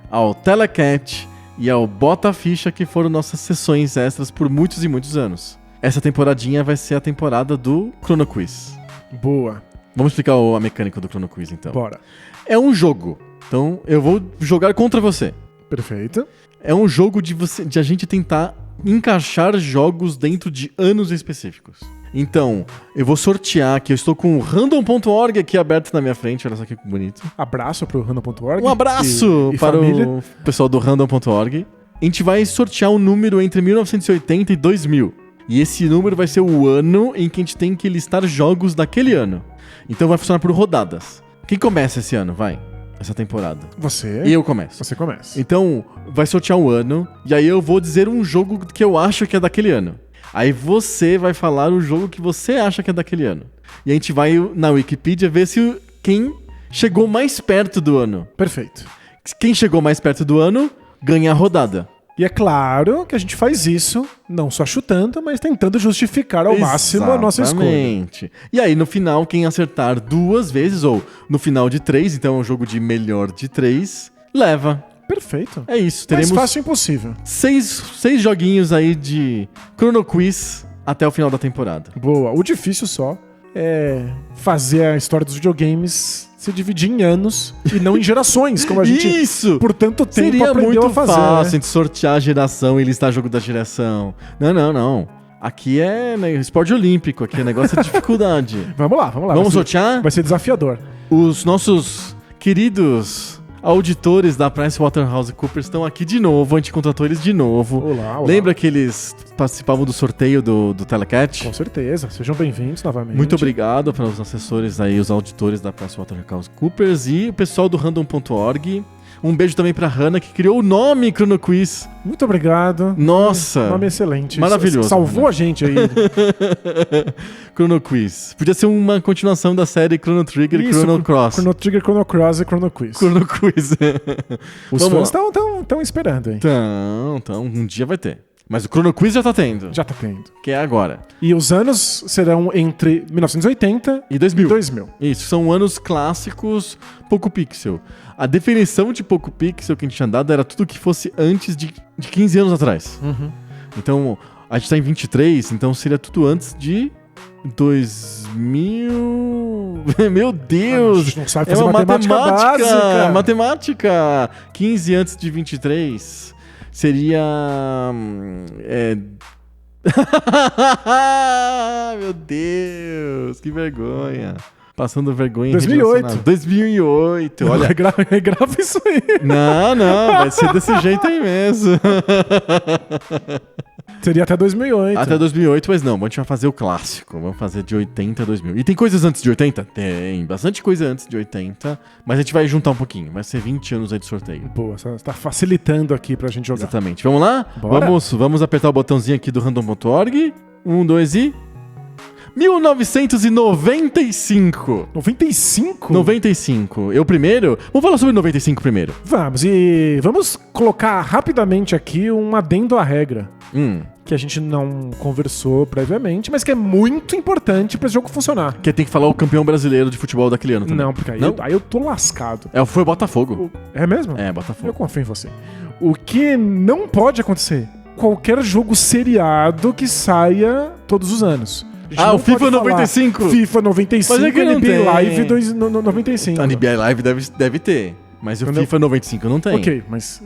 ao Telecat e ao Bota Ficha, que foram nossas sessões extras por muitos e muitos anos. Essa temporadinha vai ser a temporada do Chrono Quiz. Boa. Vamos explicar a mecânica do Chrono Quiz, então. Bora. É um jogo. Então, eu vou jogar contra você. Perfeito. É um jogo de a gente tentar encaixar jogos dentro de anos específicos. Então, eu vou sortear aqui. Eu estou com o random.org aqui aberto na minha frente. Olha só que bonito. Abraço pro random.org. Um abraço e para família. o pessoal do random.org. A gente vai sortear um número entre 1980 e 2000. E esse número vai ser o ano em que a gente tem que listar jogos daquele ano. Então vai funcionar por rodadas. Quem começa esse ano? Vai. Essa temporada. Você. E eu começo. Você começa. Então, vai sortear um ano. E aí eu vou dizer um jogo que eu acho que é daquele ano. Aí você vai falar o jogo que você acha que é daquele ano. E a gente vai na Wikipedia ver se quem chegou mais perto do ano. Perfeito. Quem chegou mais perto do ano, ganha a rodada. E é claro que a gente faz isso, não só chutando, mas tentando justificar ao máximo a nossa escolha. Exatamente. E aí, no final, quem acertar 2 vezes, ou no final de 3, então é um jogo de melhor de 3, leva. Perfeito. É isso. Mais Teremos fácil impossível. 6 joguinhos aí de Chrono Quiz até o final da temporada. Boa. O difícil só é fazer a história dos videogames se dividir em anos e não em gerações, como a gente Isso! por tanto tempo Seria aprendeu muito a fazer. fácil Né? de sortear a geração e listar jogo da geração. Não. Aqui é esporte olímpico, aqui é negócio de dificuldade. Vamos lá. Vamos sortear? Vai ser desafiador. Os nossos queridos auditores da PricewaterhouseCoopers estão aqui de novo, a gente contratou eles de novo. Olá. Lembra que eles participavam do sorteio do Telecat? Com certeza. Sejam bem-vindos novamente. Muito obrigado para os assessores aí, os auditores da PricewaterhouseCoopers e o pessoal do Random.org. Um beijo também pra Hannah, que criou o nome Chrono Quiz. Muito obrigado. Nossa! Nome excelente. Maravilhoso. Salvou a gente aí. Chrono Quiz. Podia ser uma continuação da série Chrono Trigger e Isso, Chrono Cross. Chrono Trigger, Chrono Cross e Chrono Quiz. Chrono Quiz. Os Vamos fãs estão esperando aí. Então, um dia vai ter. Mas o Chrono Quiz já tá tendo. Já tá tendo. Que é agora. E os anos serão entre 1980 E 2000. e 2000. Isso, são anos clássicos Poco Pixel. A definição de Poco Pixel que a gente tinha dado era tudo que fosse antes de 15 anos atrás. Então, a gente tá em 23, então seria tudo antes de 2000... Meu Deus! A gente não sabe É fazer uma matemática básica. Matemática! 15 antes de 23 seria... Meu Deus, que vergonha. Passando vergonha em 2008. rede nacional. 2008, olha. Regrava isso aí. Não, vai ser desse jeito aí mesmo. Seria até 2008. Até 2008, mas não, a gente vai fazer o clássico. Vamos fazer de 80 a 2000. E tem coisas antes de 80? Tem, bastante coisa antes de 80. Mas a gente vai juntar um pouquinho. Vai ser 20 anos aí de sorteio. Boa, você tá facilitando aqui pra gente jogar. Exatamente. Vamos lá? Bora. Vamos apertar o botãozinho aqui do random.org. 1, 2 e... 1995. 95? 95. Eu primeiro? Vamos falar sobre 95 primeiro. Vamos colocar rapidamente aqui um adendo à regra. Que a gente não conversou previamente, mas que é muito importante pra esse jogo funcionar. Que tem que falar o campeão brasileiro de futebol daquele ano também. Não, porque aí, Não? aí eu tô lascado. Foi o Botafogo. É mesmo? É, Eu Botafogo. confio em você. O que não pode acontecer? Qualquer jogo seriado que saia todos os anos. A gente não o FIFA pode falar 95. FIFA 95 Mas é que não NBA tem. Live 95. A NBA Live deve ter. Mas o Entendeu? FIFA 95 não tem. Ok, mas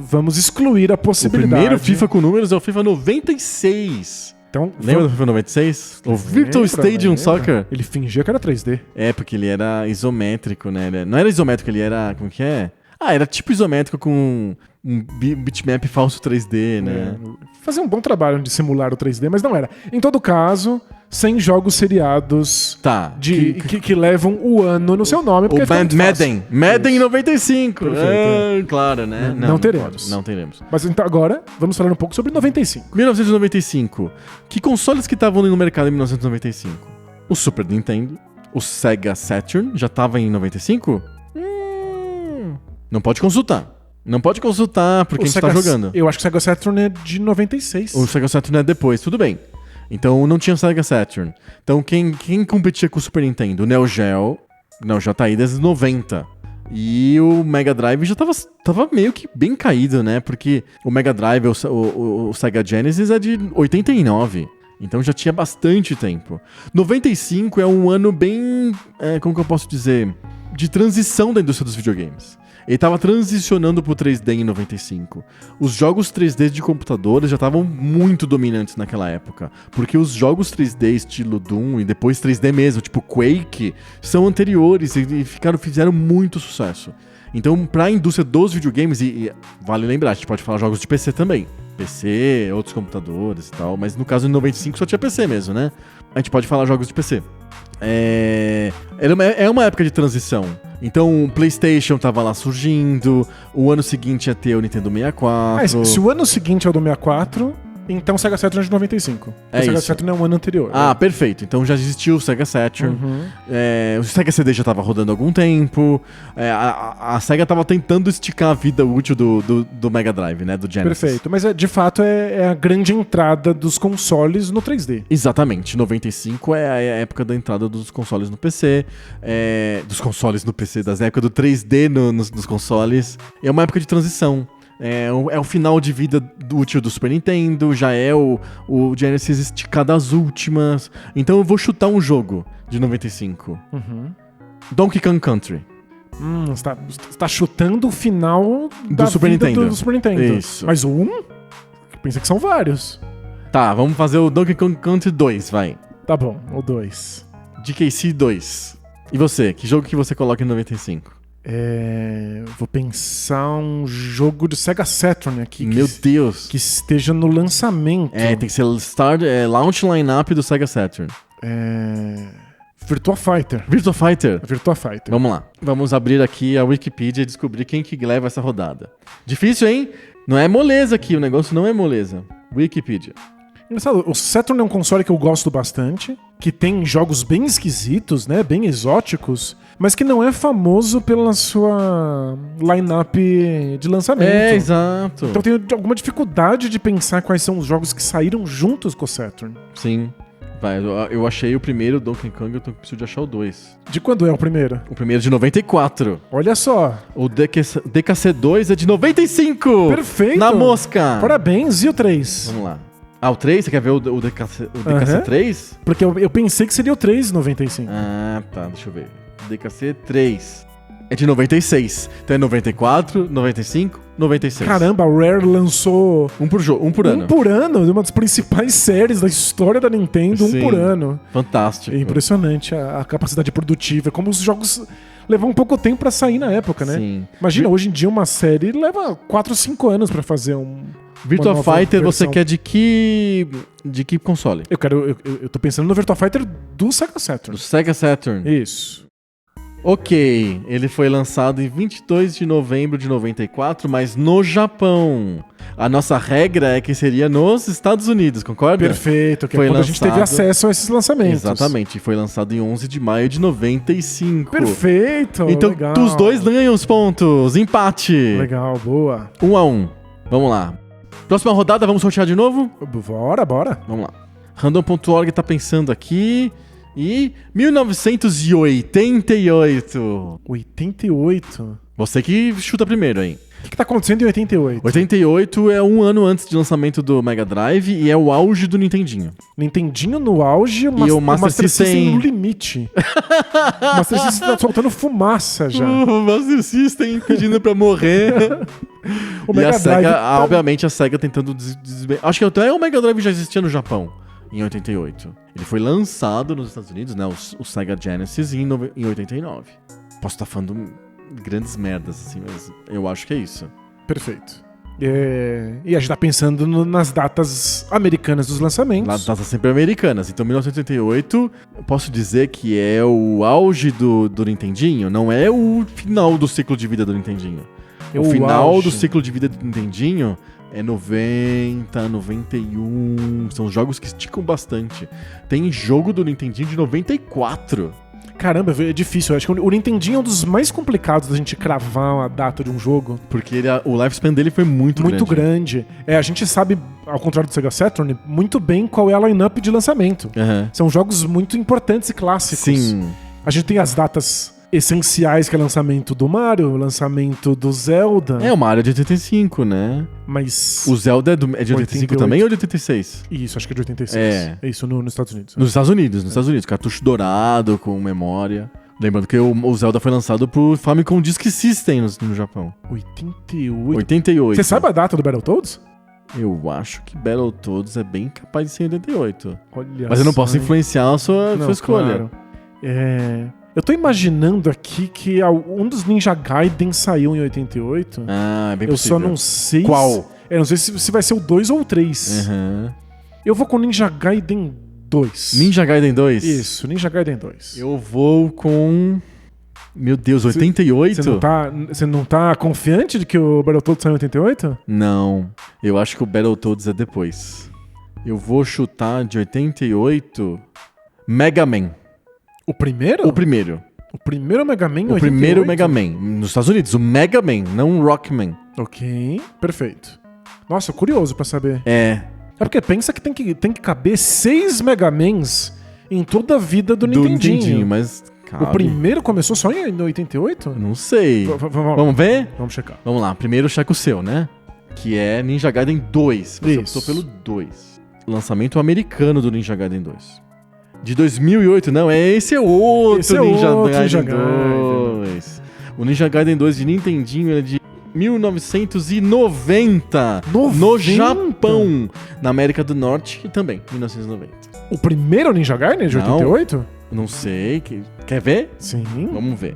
vamos excluir a O possibilidade. primeiro FIFA com números é o FIFA 96. Então, Lembra do FIFA 96? O Virtual Stadium Soccer. Ele fingia que era 3D. É, porque ele era isométrico, né? Não era isométrico, ele era... Como que é? Era tipo isométrico com um bitmap falso 3D, né? Fazia um bom trabalho de simular o 3D, mas não era. Em todo caso, 100 jogos seriados Tá. que levam o ano no seu nome. Porque O fica muito fácil. Madden 95. Perfeito, Claro, né? Não teremos. Não teremos. Mas então agora, vamos falar um pouco sobre 95. 1995. Que consoles que estavam no mercado em 1995? O Super Nintendo, o Sega Saturn, já tava em 95? Não pode consultar. Não pode consultar porque a gente tá jogando. Eu acho que o Sega Saturn é de 96. O Sega Saturn é depois, tudo bem. Então não tinha Sega Saturn. Então quem competia com o Super Nintendo? O Neo Geo. O Neo Geo tá aí desde 90. E o Mega Drive já tava meio que bem caído, né? Porque o Mega Drive, o Sega Genesis é de 89. Então já tinha bastante tempo. 95 é um ano bem... como que eu posso dizer? De transição da indústria dos videogames. Ele tava transicionando pro 3D em 95. Os jogos 3D de computadores já estavam muito dominantes naquela época. Porque os jogos 3D estilo Doom e depois 3D mesmo, tipo Quake, são anteriores e fizeram muito sucesso. Então, pra indústria dos videogames, e vale lembrar, a gente pode falar jogos de PC também. PC, outros computadores e tal, mas no caso de 95 só tinha PC mesmo, né? A gente pode falar jogos de PC. É uma época de transição. Então o PlayStation tava lá surgindo, o ano seguinte ia ter o Nintendo 64. Se o ano seguinte é o do 64, então o Sega Saturn é de 95. É o Sega isso. Saturn é um ano anterior. Perfeito. Então já existiu o Sega Saturn. O Sega CD já tava rodando há algum tempo. A Sega tava tentando esticar a vida útil do Mega Drive, né? Do Genesis. Perfeito. Mas de fato é a grande entrada dos consoles no 3D. Exatamente. 95 é a época da entrada dos consoles no PC. Dos consoles no PC, das épocas do 3D nos consoles. É uma época de transição. É o final de vida útil do Super Nintendo, já é o Genesis esticado às últimas. Então eu vou chutar um jogo de 95. Donkey Kong Country. Você tá chutando o final da Super vida Nintendo. do Super Nintendo. Isso. Mas o 1? Pensa que são vários. Tá, vamos fazer o Donkey Kong Country 2, vai. Tá bom, o 2. DKC 2. E você? Que jogo que você coloca em 95? Vou pensar um jogo de Sega Saturn aqui. Meu Deus. Que esteja no lançamento. Tem que ser Launch Lineup do Sega Saturn. Virtua Fighter. Virtua Fighter. Virtua Fighter. Vamos lá. Vamos abrir aqui a Wikipedia e descobrir quem que leva essa rodada. Difícil, hein? Não é moleza aqui, o negócio não é moleza. Wikipedia. Engraçado, o Saturn é um console que eu gosto bastante, que tem jogos bem esquisitos, né, bem exóticos, mas que não é famoso pela sua line-up de lançamento. É, exato. Então eu tenho alguma dificuldade de pensar quais são os jogos que saíram juntos com o Saturn. Sim. Vai, eu achei o primeiro Donkey Kong, eu preciso de achar o 2. De quando é o primeiro? O primeiro é de 94. Olha só. O DKC2 é de 95. Perfeito. Na mosca. Parabéns, e o 3? Vamos lá. Ah, o 3? Você quer ver o DKC3? Porque eu pensei que seria o 3 em 95. Ah, tá. Deixa eu ver. DKC3 é de 96. Então é 94, 95, 96. Caramba, a Rare lançou Um por ano. um por ano, de uma das principais séries da história da Nintendo, Sim. um por ano. Fantástico. É impressionante a capacidade produtiva, como os jogos levam um pouco tempo pra sair na época, né? Sim. Imagina, hoje em dia uma série leva 4 ou 5 anos pra fazer Virtua uma nova Fighter, você versão. quer de que console? Eu tô pensando no Virtua Fighter do Sega Do Saturn. Sega Saturn. Isso. Ok, ele foi lançado em 22 de novembro de 94, mas no Japão. A nossa regra é que seria nos Estados Unidos, concorda? Perfeito, que Foi é quando a gente teve lançado- acesso a esses lançamentos. Exatamente, foi lançado em 11 de maio de 95. Perfeito. Então, legal. os dois ganham os pontos. Empate. Legal, boa. 1-1. Vamos lá. Próxima rodada, vamos sortear de novo? Bora. Vamos lá. Random.org tá pensando aqui. E 1988. 88. Você que chuta primeiro aí. O que tá acontecendo em 88? 88 é um ano antes do lançamento do Mega Drive e é o auge do Nintendinho. Nintendinho no auge E o Master System no limite. O Master System tá soltando fumaça já. O Master System pedindo pra morrer. O E Mega a SEGA, Drive tá- obviamente, a SEGA tentando acho que até o Mega Drive já existia no Japão, em 88. Ele foi lançado nos Estados Unidos, né? O Sega Genesis em 89. Posso estar falando grandes merdas, assim, mas eu acho que é isso. Perfeito. E a gente tá pensando nas datas americanas dos lançamentos. Lá datas sempre americanas. Então, 1988, eu posso dizer que é o auge do Nintendinho, não é o final do ciclo de vida do Nintendinho. É O o final auge. do ciclo de vida do Nintendinho é 90, 91. São jogos que esticam bastante. Tem jogo do Nintendinho de 94. Caramba, é difícil. Eu acho que o Nintendinho é um dos mais complicados da gente cravar a data de um jogo. Porque o lifespan dele foi muito Grande. A gente sabe, ao contrário do Sega Saturn, muito bem qual é a line-up de lançamento. Aham. São jogos muito importantes e clássicos. Sim. A gente tem as datas essenciais, que é o lançamento do Mario, o lançamento do Zelda. É, o Mario é de 85, né? Mas... O Zelda é de 85 88. também ou de 86? Isso, acho que é de 86. É. Isso, nos Estados Unidos. Nos Estados Unidos. Cartucho dourado, com memória. Lembrando que o Zelda foi lançado pro Famicom Disk System no Japão. 88. 88. Você sabe a data do Battletoads? Eu acho que Battletoads é bem capaz de ser em 88. Olha Mas eu não posso só, influenciar a sua Não, escolha. claro. Eu tô imaginando aqui que um dos Ninja Gaiden saiu em 88. Ah, é bem Eu possível. só não sei... Qual? Eu não sei se vai ser o 2 ou o 3. Aham. Eu vou com Ninja Gaiden 2. Ninja Gaiden 2? Isso, Ninja Gaiden 2. Eu vou com... Meu Deus, 88? Você não tá confiante de que o Battletoads saiu em 88? Não, eu acho que o Battletoads é depois. Eu vou chutar de 88... Mega Man. O primeiro? O primeiro. O primeiro Mega Man em 88? O primeiro Mega Man. Nos Estados Unidos, o Mega Man, não o Rockman. Ok, perfeito. Nossa, curioso pra saber. É. É porque pensa que tem que caber 6 Mega Mans em toda a vida do Do Nintendinho. Nintendinho, mas... O primeiro começou só em 88? Não sei. Vamos Vamos ver? checar. Vamos lá, primeiro checa o seu, né? Que é Ninja Gaiden 2. Você Isso. optou pelo 2. Lançamento americano do Ninja Gaiden 2. De 2008, não, esse é outro Esse é Ninja outro Gaiden Ninja Gaiden. 2. O Ninja Gaiden 2 de Nintendinho é de 1990. No 90? Japão. Na América do Norte e também, 1990. O primeiro Ninja Gaiden é de Não. 88? Não sei, quer ver? Sim. Vamos ver.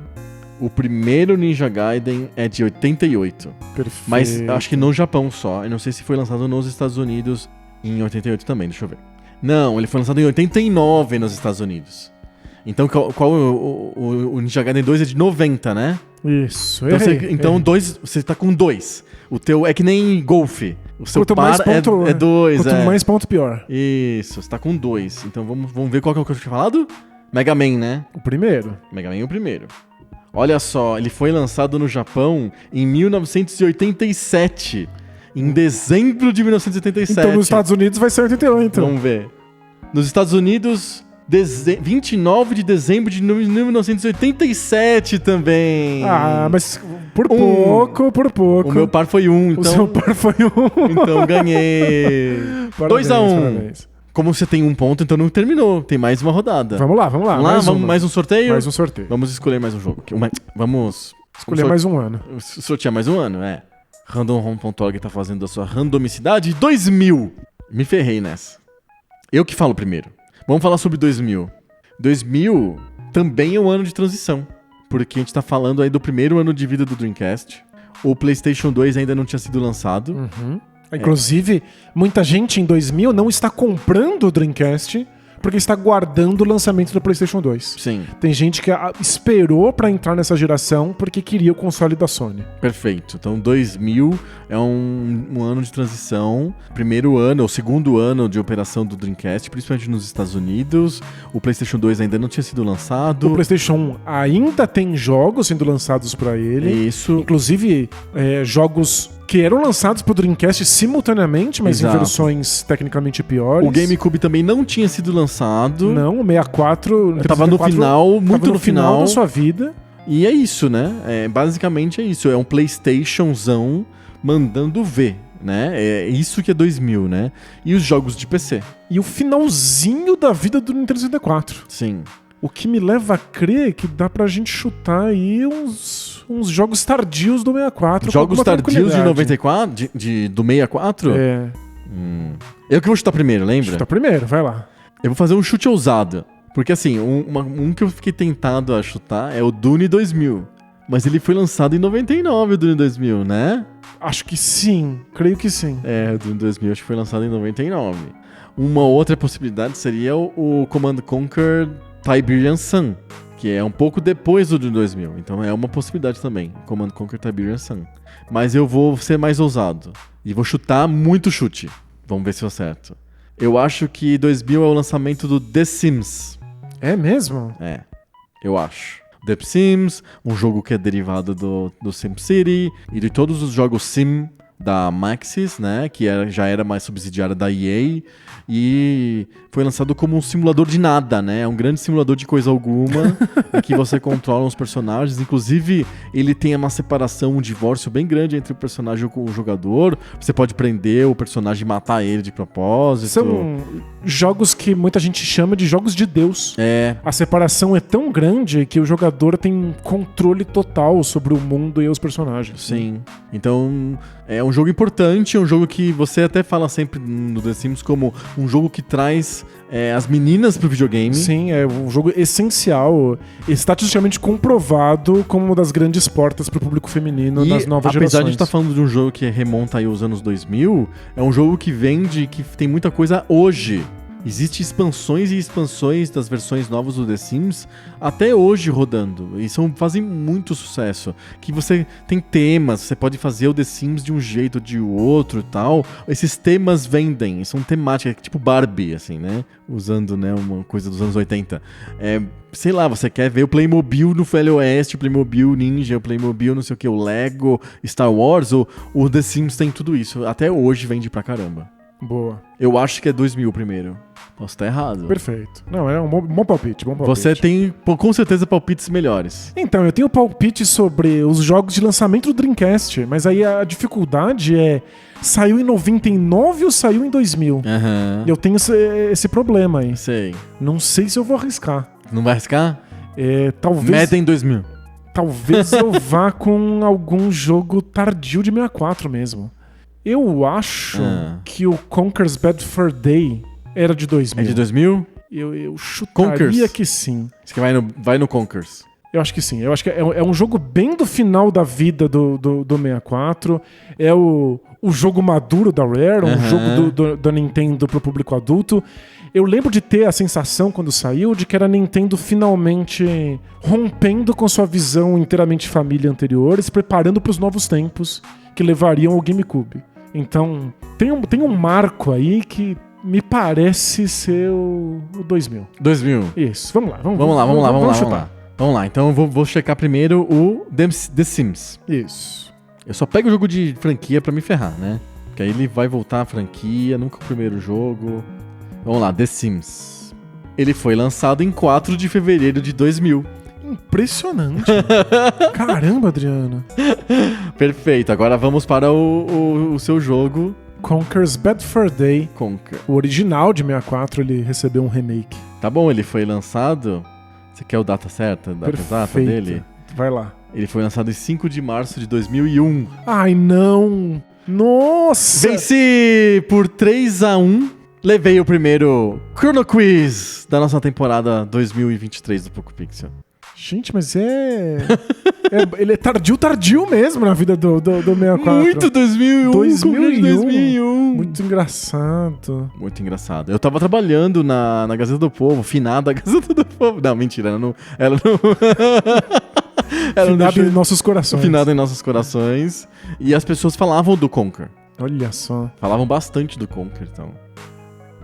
O primeiro Ninja Gaiden é de 88. Perfeito. Mas acho que no Japão só. Eu não sei se foi lançado nos Estados Unidos em 88 também, deixa eu ver. Não, ele foi lançado em 89 nos Estados Unidos. Então, qual o Ninja Gaiden 2 é de 90, né? Isso, Então, você tá com 2. O teu é que nem golfe. O seu Quanto par mais ponto, é 2. Quanto mais ponto, pior. Isso, você tá com 2. Então, vamos ver qual que é o que eu tinha falado? Mega Man, né? O primeiro. Mega Man é o primeiro. Olha só, ele foi lançado no Japão em 1987. Em dezembro de 1987. Então nos Estados Unidos vai ser 88. Vamos ver. Nos Estados Unidos, 29 de dezembro de 1987 também. Ah, mas por pouco. O meu par foi 1, então... O seu par foi 1. Então ganhei. 2-1. Parabéns. Como você tem 1 ponto, então não terminou. Tem mais uma rodada. Vamos lá. Vamos mais um sorteio? Mais um sorteio. Vamos escolher mais um jogo. Vamos Escolher mais um ano. sortear mais um ano, é. RandomHome.org tá fazendo a sua randomicidade 2000. Me ferrei nessa. Eu que falo primeiro. Vamos falar sobre 2000. 2000 também é um ano de transição. Porque a gente tá falando aí do primeiro ano de vida do Dreamcast. O PlayStation 2 ainda não tinha sido lançado. Uhum. Inclusive, muita gente em 2000 não está comprando o Dreamcast porque está guardando o lançamento do PlayStation 2. Sim. Tem gente que esperou para entrar nessa geração porque queria o console da Sony. Perfeito. Então 2000 é um ano de transição. Primeiro ano, ou segundo ano de operação do Dreamcast, principalmente nos Estados Unidos. O PlayStation 2 ainda não tinha sido lançado. O PlayStation 1 ainda tem jogos sendo lançados para ele. Isso. Inclusive, jogos que eram lançados pro Dreamcast simultaneamente, mas Exato. em versões tecnicamente piores. O GameCube também não tinha sido lançado. Não, o 64... Tava no final, muito no final da sua vida. E é isso, né? Basicamente é isso. É um PlayStationzão mandando ver, né? É isso que é 2000, né? E os jogos de PC. E o finalzinho da vida do Nintendo 64. Sim. O que me leva a crer que dá pra gente chutar aí uns jogos tardios do 64. Jogos tardios de 94? Do 64? É. Eu que vou chutar primeiro, lembra? Chuta primeiro, vai lá. Eu vou fazer um chute ousado. Porque assim, um que eu fiquei tentado a chutar é o Dune 2000. Mas ele foi lançado em 99, o Dune 2000, né? Acho que sim, creio que sim. É, o Dune 2000 acho que foi lançado em 99. Uma outra possibilidade seria o Command & Conquer Tiberian Sun, que é um pouco depois do Dune 2000. Então é uma possibilidade também, Command & Conquer Tiberian Sun. Mas eu vou ser mais ousado e vou chutar muito chute. Vamos ver se eu acerto. Eu acho que 2000 é o lançamento do The Sims. É mesmo? É, eu acho. The Sims, um jogo que é derivado do SimCity e de todos os jogos Sim da Maxis, né, que já era mais subsidiária da EA, e foi lançado como um simulador de nada, né, um grande simulador de coisa alguma, em que você controla os personagens. Inclusive, ele tem uma separação, um divórcio bem grande entre o personagem e o jogador. Você pode prender o personagem e matar ele de propósito. São jogos que muita gente chama de jogos de Deus. É. A separação é tão grande que o jogador tem controle total sobre o mundo e os personagens. Sim. Então, é um jogo importante, é um jogo que você até fala sempre no The Sims como um jogo que traz as meninas pro videogame. Sim, é um jogo essencial, estatisticamente comprovado como uma das grandes portas pro público feminino nas novas gerações. Apesar de estar falando de um jogo que remonta aí aos anos 2000, é um jogo que vende, que tem muita coisa hoje. Existem expansões e expansões das versões novas do The Sims até hoje rodando, e fazem muito sucesso. Que você tem temas, você pode fazer o The Sims de um jeito ou de outro e tal. Esses temas vendem, são temáticas, tipo Barbie, assim, né? Usando, né, uma coisa dos anos 80. Sei lá, você quer ver o Playmobil no Velho Oeste, o Playmobil Ninja, o Playmobil não sei o que, o Lego, Star Wars, o The Sims tem tudo isso. Até hoje vende pra caramba. Boa. Eu acho que é 2000 primeiro. Posso estar errado. Perfeito. Não, é um bom palpite, bom palpite. Você tem, com certeza, palpites melhores. Então, eu tenho palpite sobre os jogos de lançamento do Dreamcast, mas aí a dificuldade é... Saiu em 99 ou saiu em 2000? Aham. Eu tenho esse problema aí. Sei. Não sei se eu vou arriscar. Não vai arriscar? Talvez... Madden 2000. Talvez eu vá com algum jogo tardio de 64 mesmo. Eu acho que o Conker's Bad Fur Day era de 2000. É de 2000? Eu chutaria Conkers? que sim. Você que vai no Conkers. Eu acho que sim. Eu acho que é um jogo bem do final da vida do 64. É o jogo maduro da Rare, um jogo da Nintendo pro público adulto. Eu lembro de ter a sensação, quando saiu, de que era a Nintendo finalmente rompendo com sua visão inteiramente família anterior e se preparando para os novos tempos que levariam ao GameCube. Então, tem um marco aí que me parece ser o 2000. 2000. Isso, vamos lá. Vamos lá. Vamos lá, então eu vou checar primeiro o The Sims. Isso. Eu só pego o jogo de franquia pra me ferrar, né? Porque aí ele vai voltar à franquia, nunca o primeiro jogo. Vamos lá, The Sims. Ele foi lançado em 4 de fevereiro de 2000. Impressionante. Caramba, Adriano. Perfeito, agora vamos para o seu jogo. Conker's Bad Fur Day. Conker. O original de 64, ele recebeu um remake. Tá bom, ele foi lançado... Você quer a data certa? A data exata dele? Vai lá. Ele foi lançado em 5 de março de 2001. Ai, não! Nossa! Venci por 3-1. Levei o primeiro Chrono Quiz da nossa temporada 2023 do Poco Pixel. Gente, mas ele é tardio mesmo na vida do 64. Muito 2001. 2001. Muito engraçado. Muito engraçado. Eu tava trabalhando na Gazeta do Povo, finada Gazeta do Povo. Não, mentira, ela não... Finado em nossos corações. Finado em nossos corações. E as pessoas falavam do Conker. Olha só. Falavam bastante do Conker, então.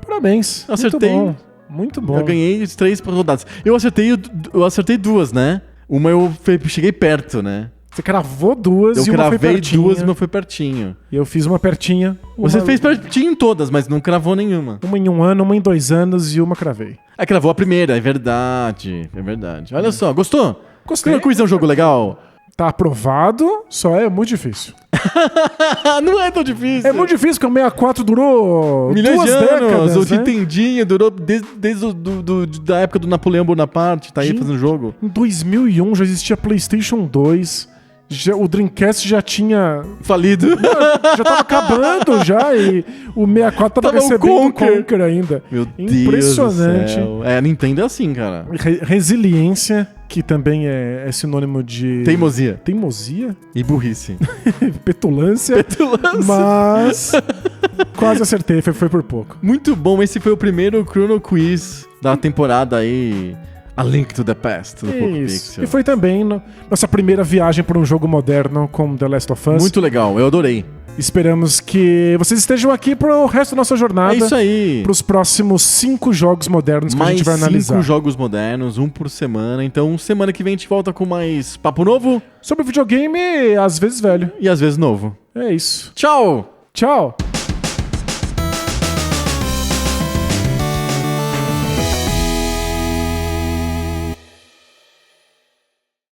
Parabéns. Acertei. Muito bom. Eu ganhei as 3 rodadas. Eu acertei 2, né? Uma eu cheguei perto, né? Você cravou 2 eu e uma foi pertinho. Eu cravei 2 e uma foi pertinho. E eu fiz uma pertinha. Você fez pertinho em todas, mas não cravou nenhuma. Uma em 1 ano, uma em 2 anos e uma cravei. Ah, cravou a primeira, é verdade. É verdade. Olha só, gostou? Gostei. Chrono Quiz é um jogo legal? Tá aprovado, só é muito difícil. Não é tão difícil. É muito difícil, porque o 64 durou milhões 2 de anos. décadas, O né? Nintendinho durou desde da época do Napoleão Bonaparte, tá aí Gente, fazendo jogo. Em 2001 já existia PlayStation 2, o Dreamcast já tinha... Falido. Já tava acabando já, e o 64 tava recebendo o Conker ainda. Meu Impressionante. Deus do céu. É, a Nintendo é assim, cara. Resiliência, que também é sinônimo de... Teimosia. Teimosia? E burrice. Petulância. Mas quase acertei, foi por pouco. Muito bom, esse foi o primeiro Chrono Quiz da temporada aí... A Link to the Past do Poco Pixel. E foi também nossa primeira viagem por um jogo moderno com The Last of Us. Muito legal, eu adorei. Esperamos que vocês estejam aqui pro resto da nossa jornada. É isso aí. Pros próximos 5 jogos modernos que a gente vai analisar. Mais 5 jogos modernos, um por semana. Então, semana que vem a gente volta com mais papo novo. Sobre videogame, às vezes velho. E às vezes novo. É isso. Tchau! Tchau!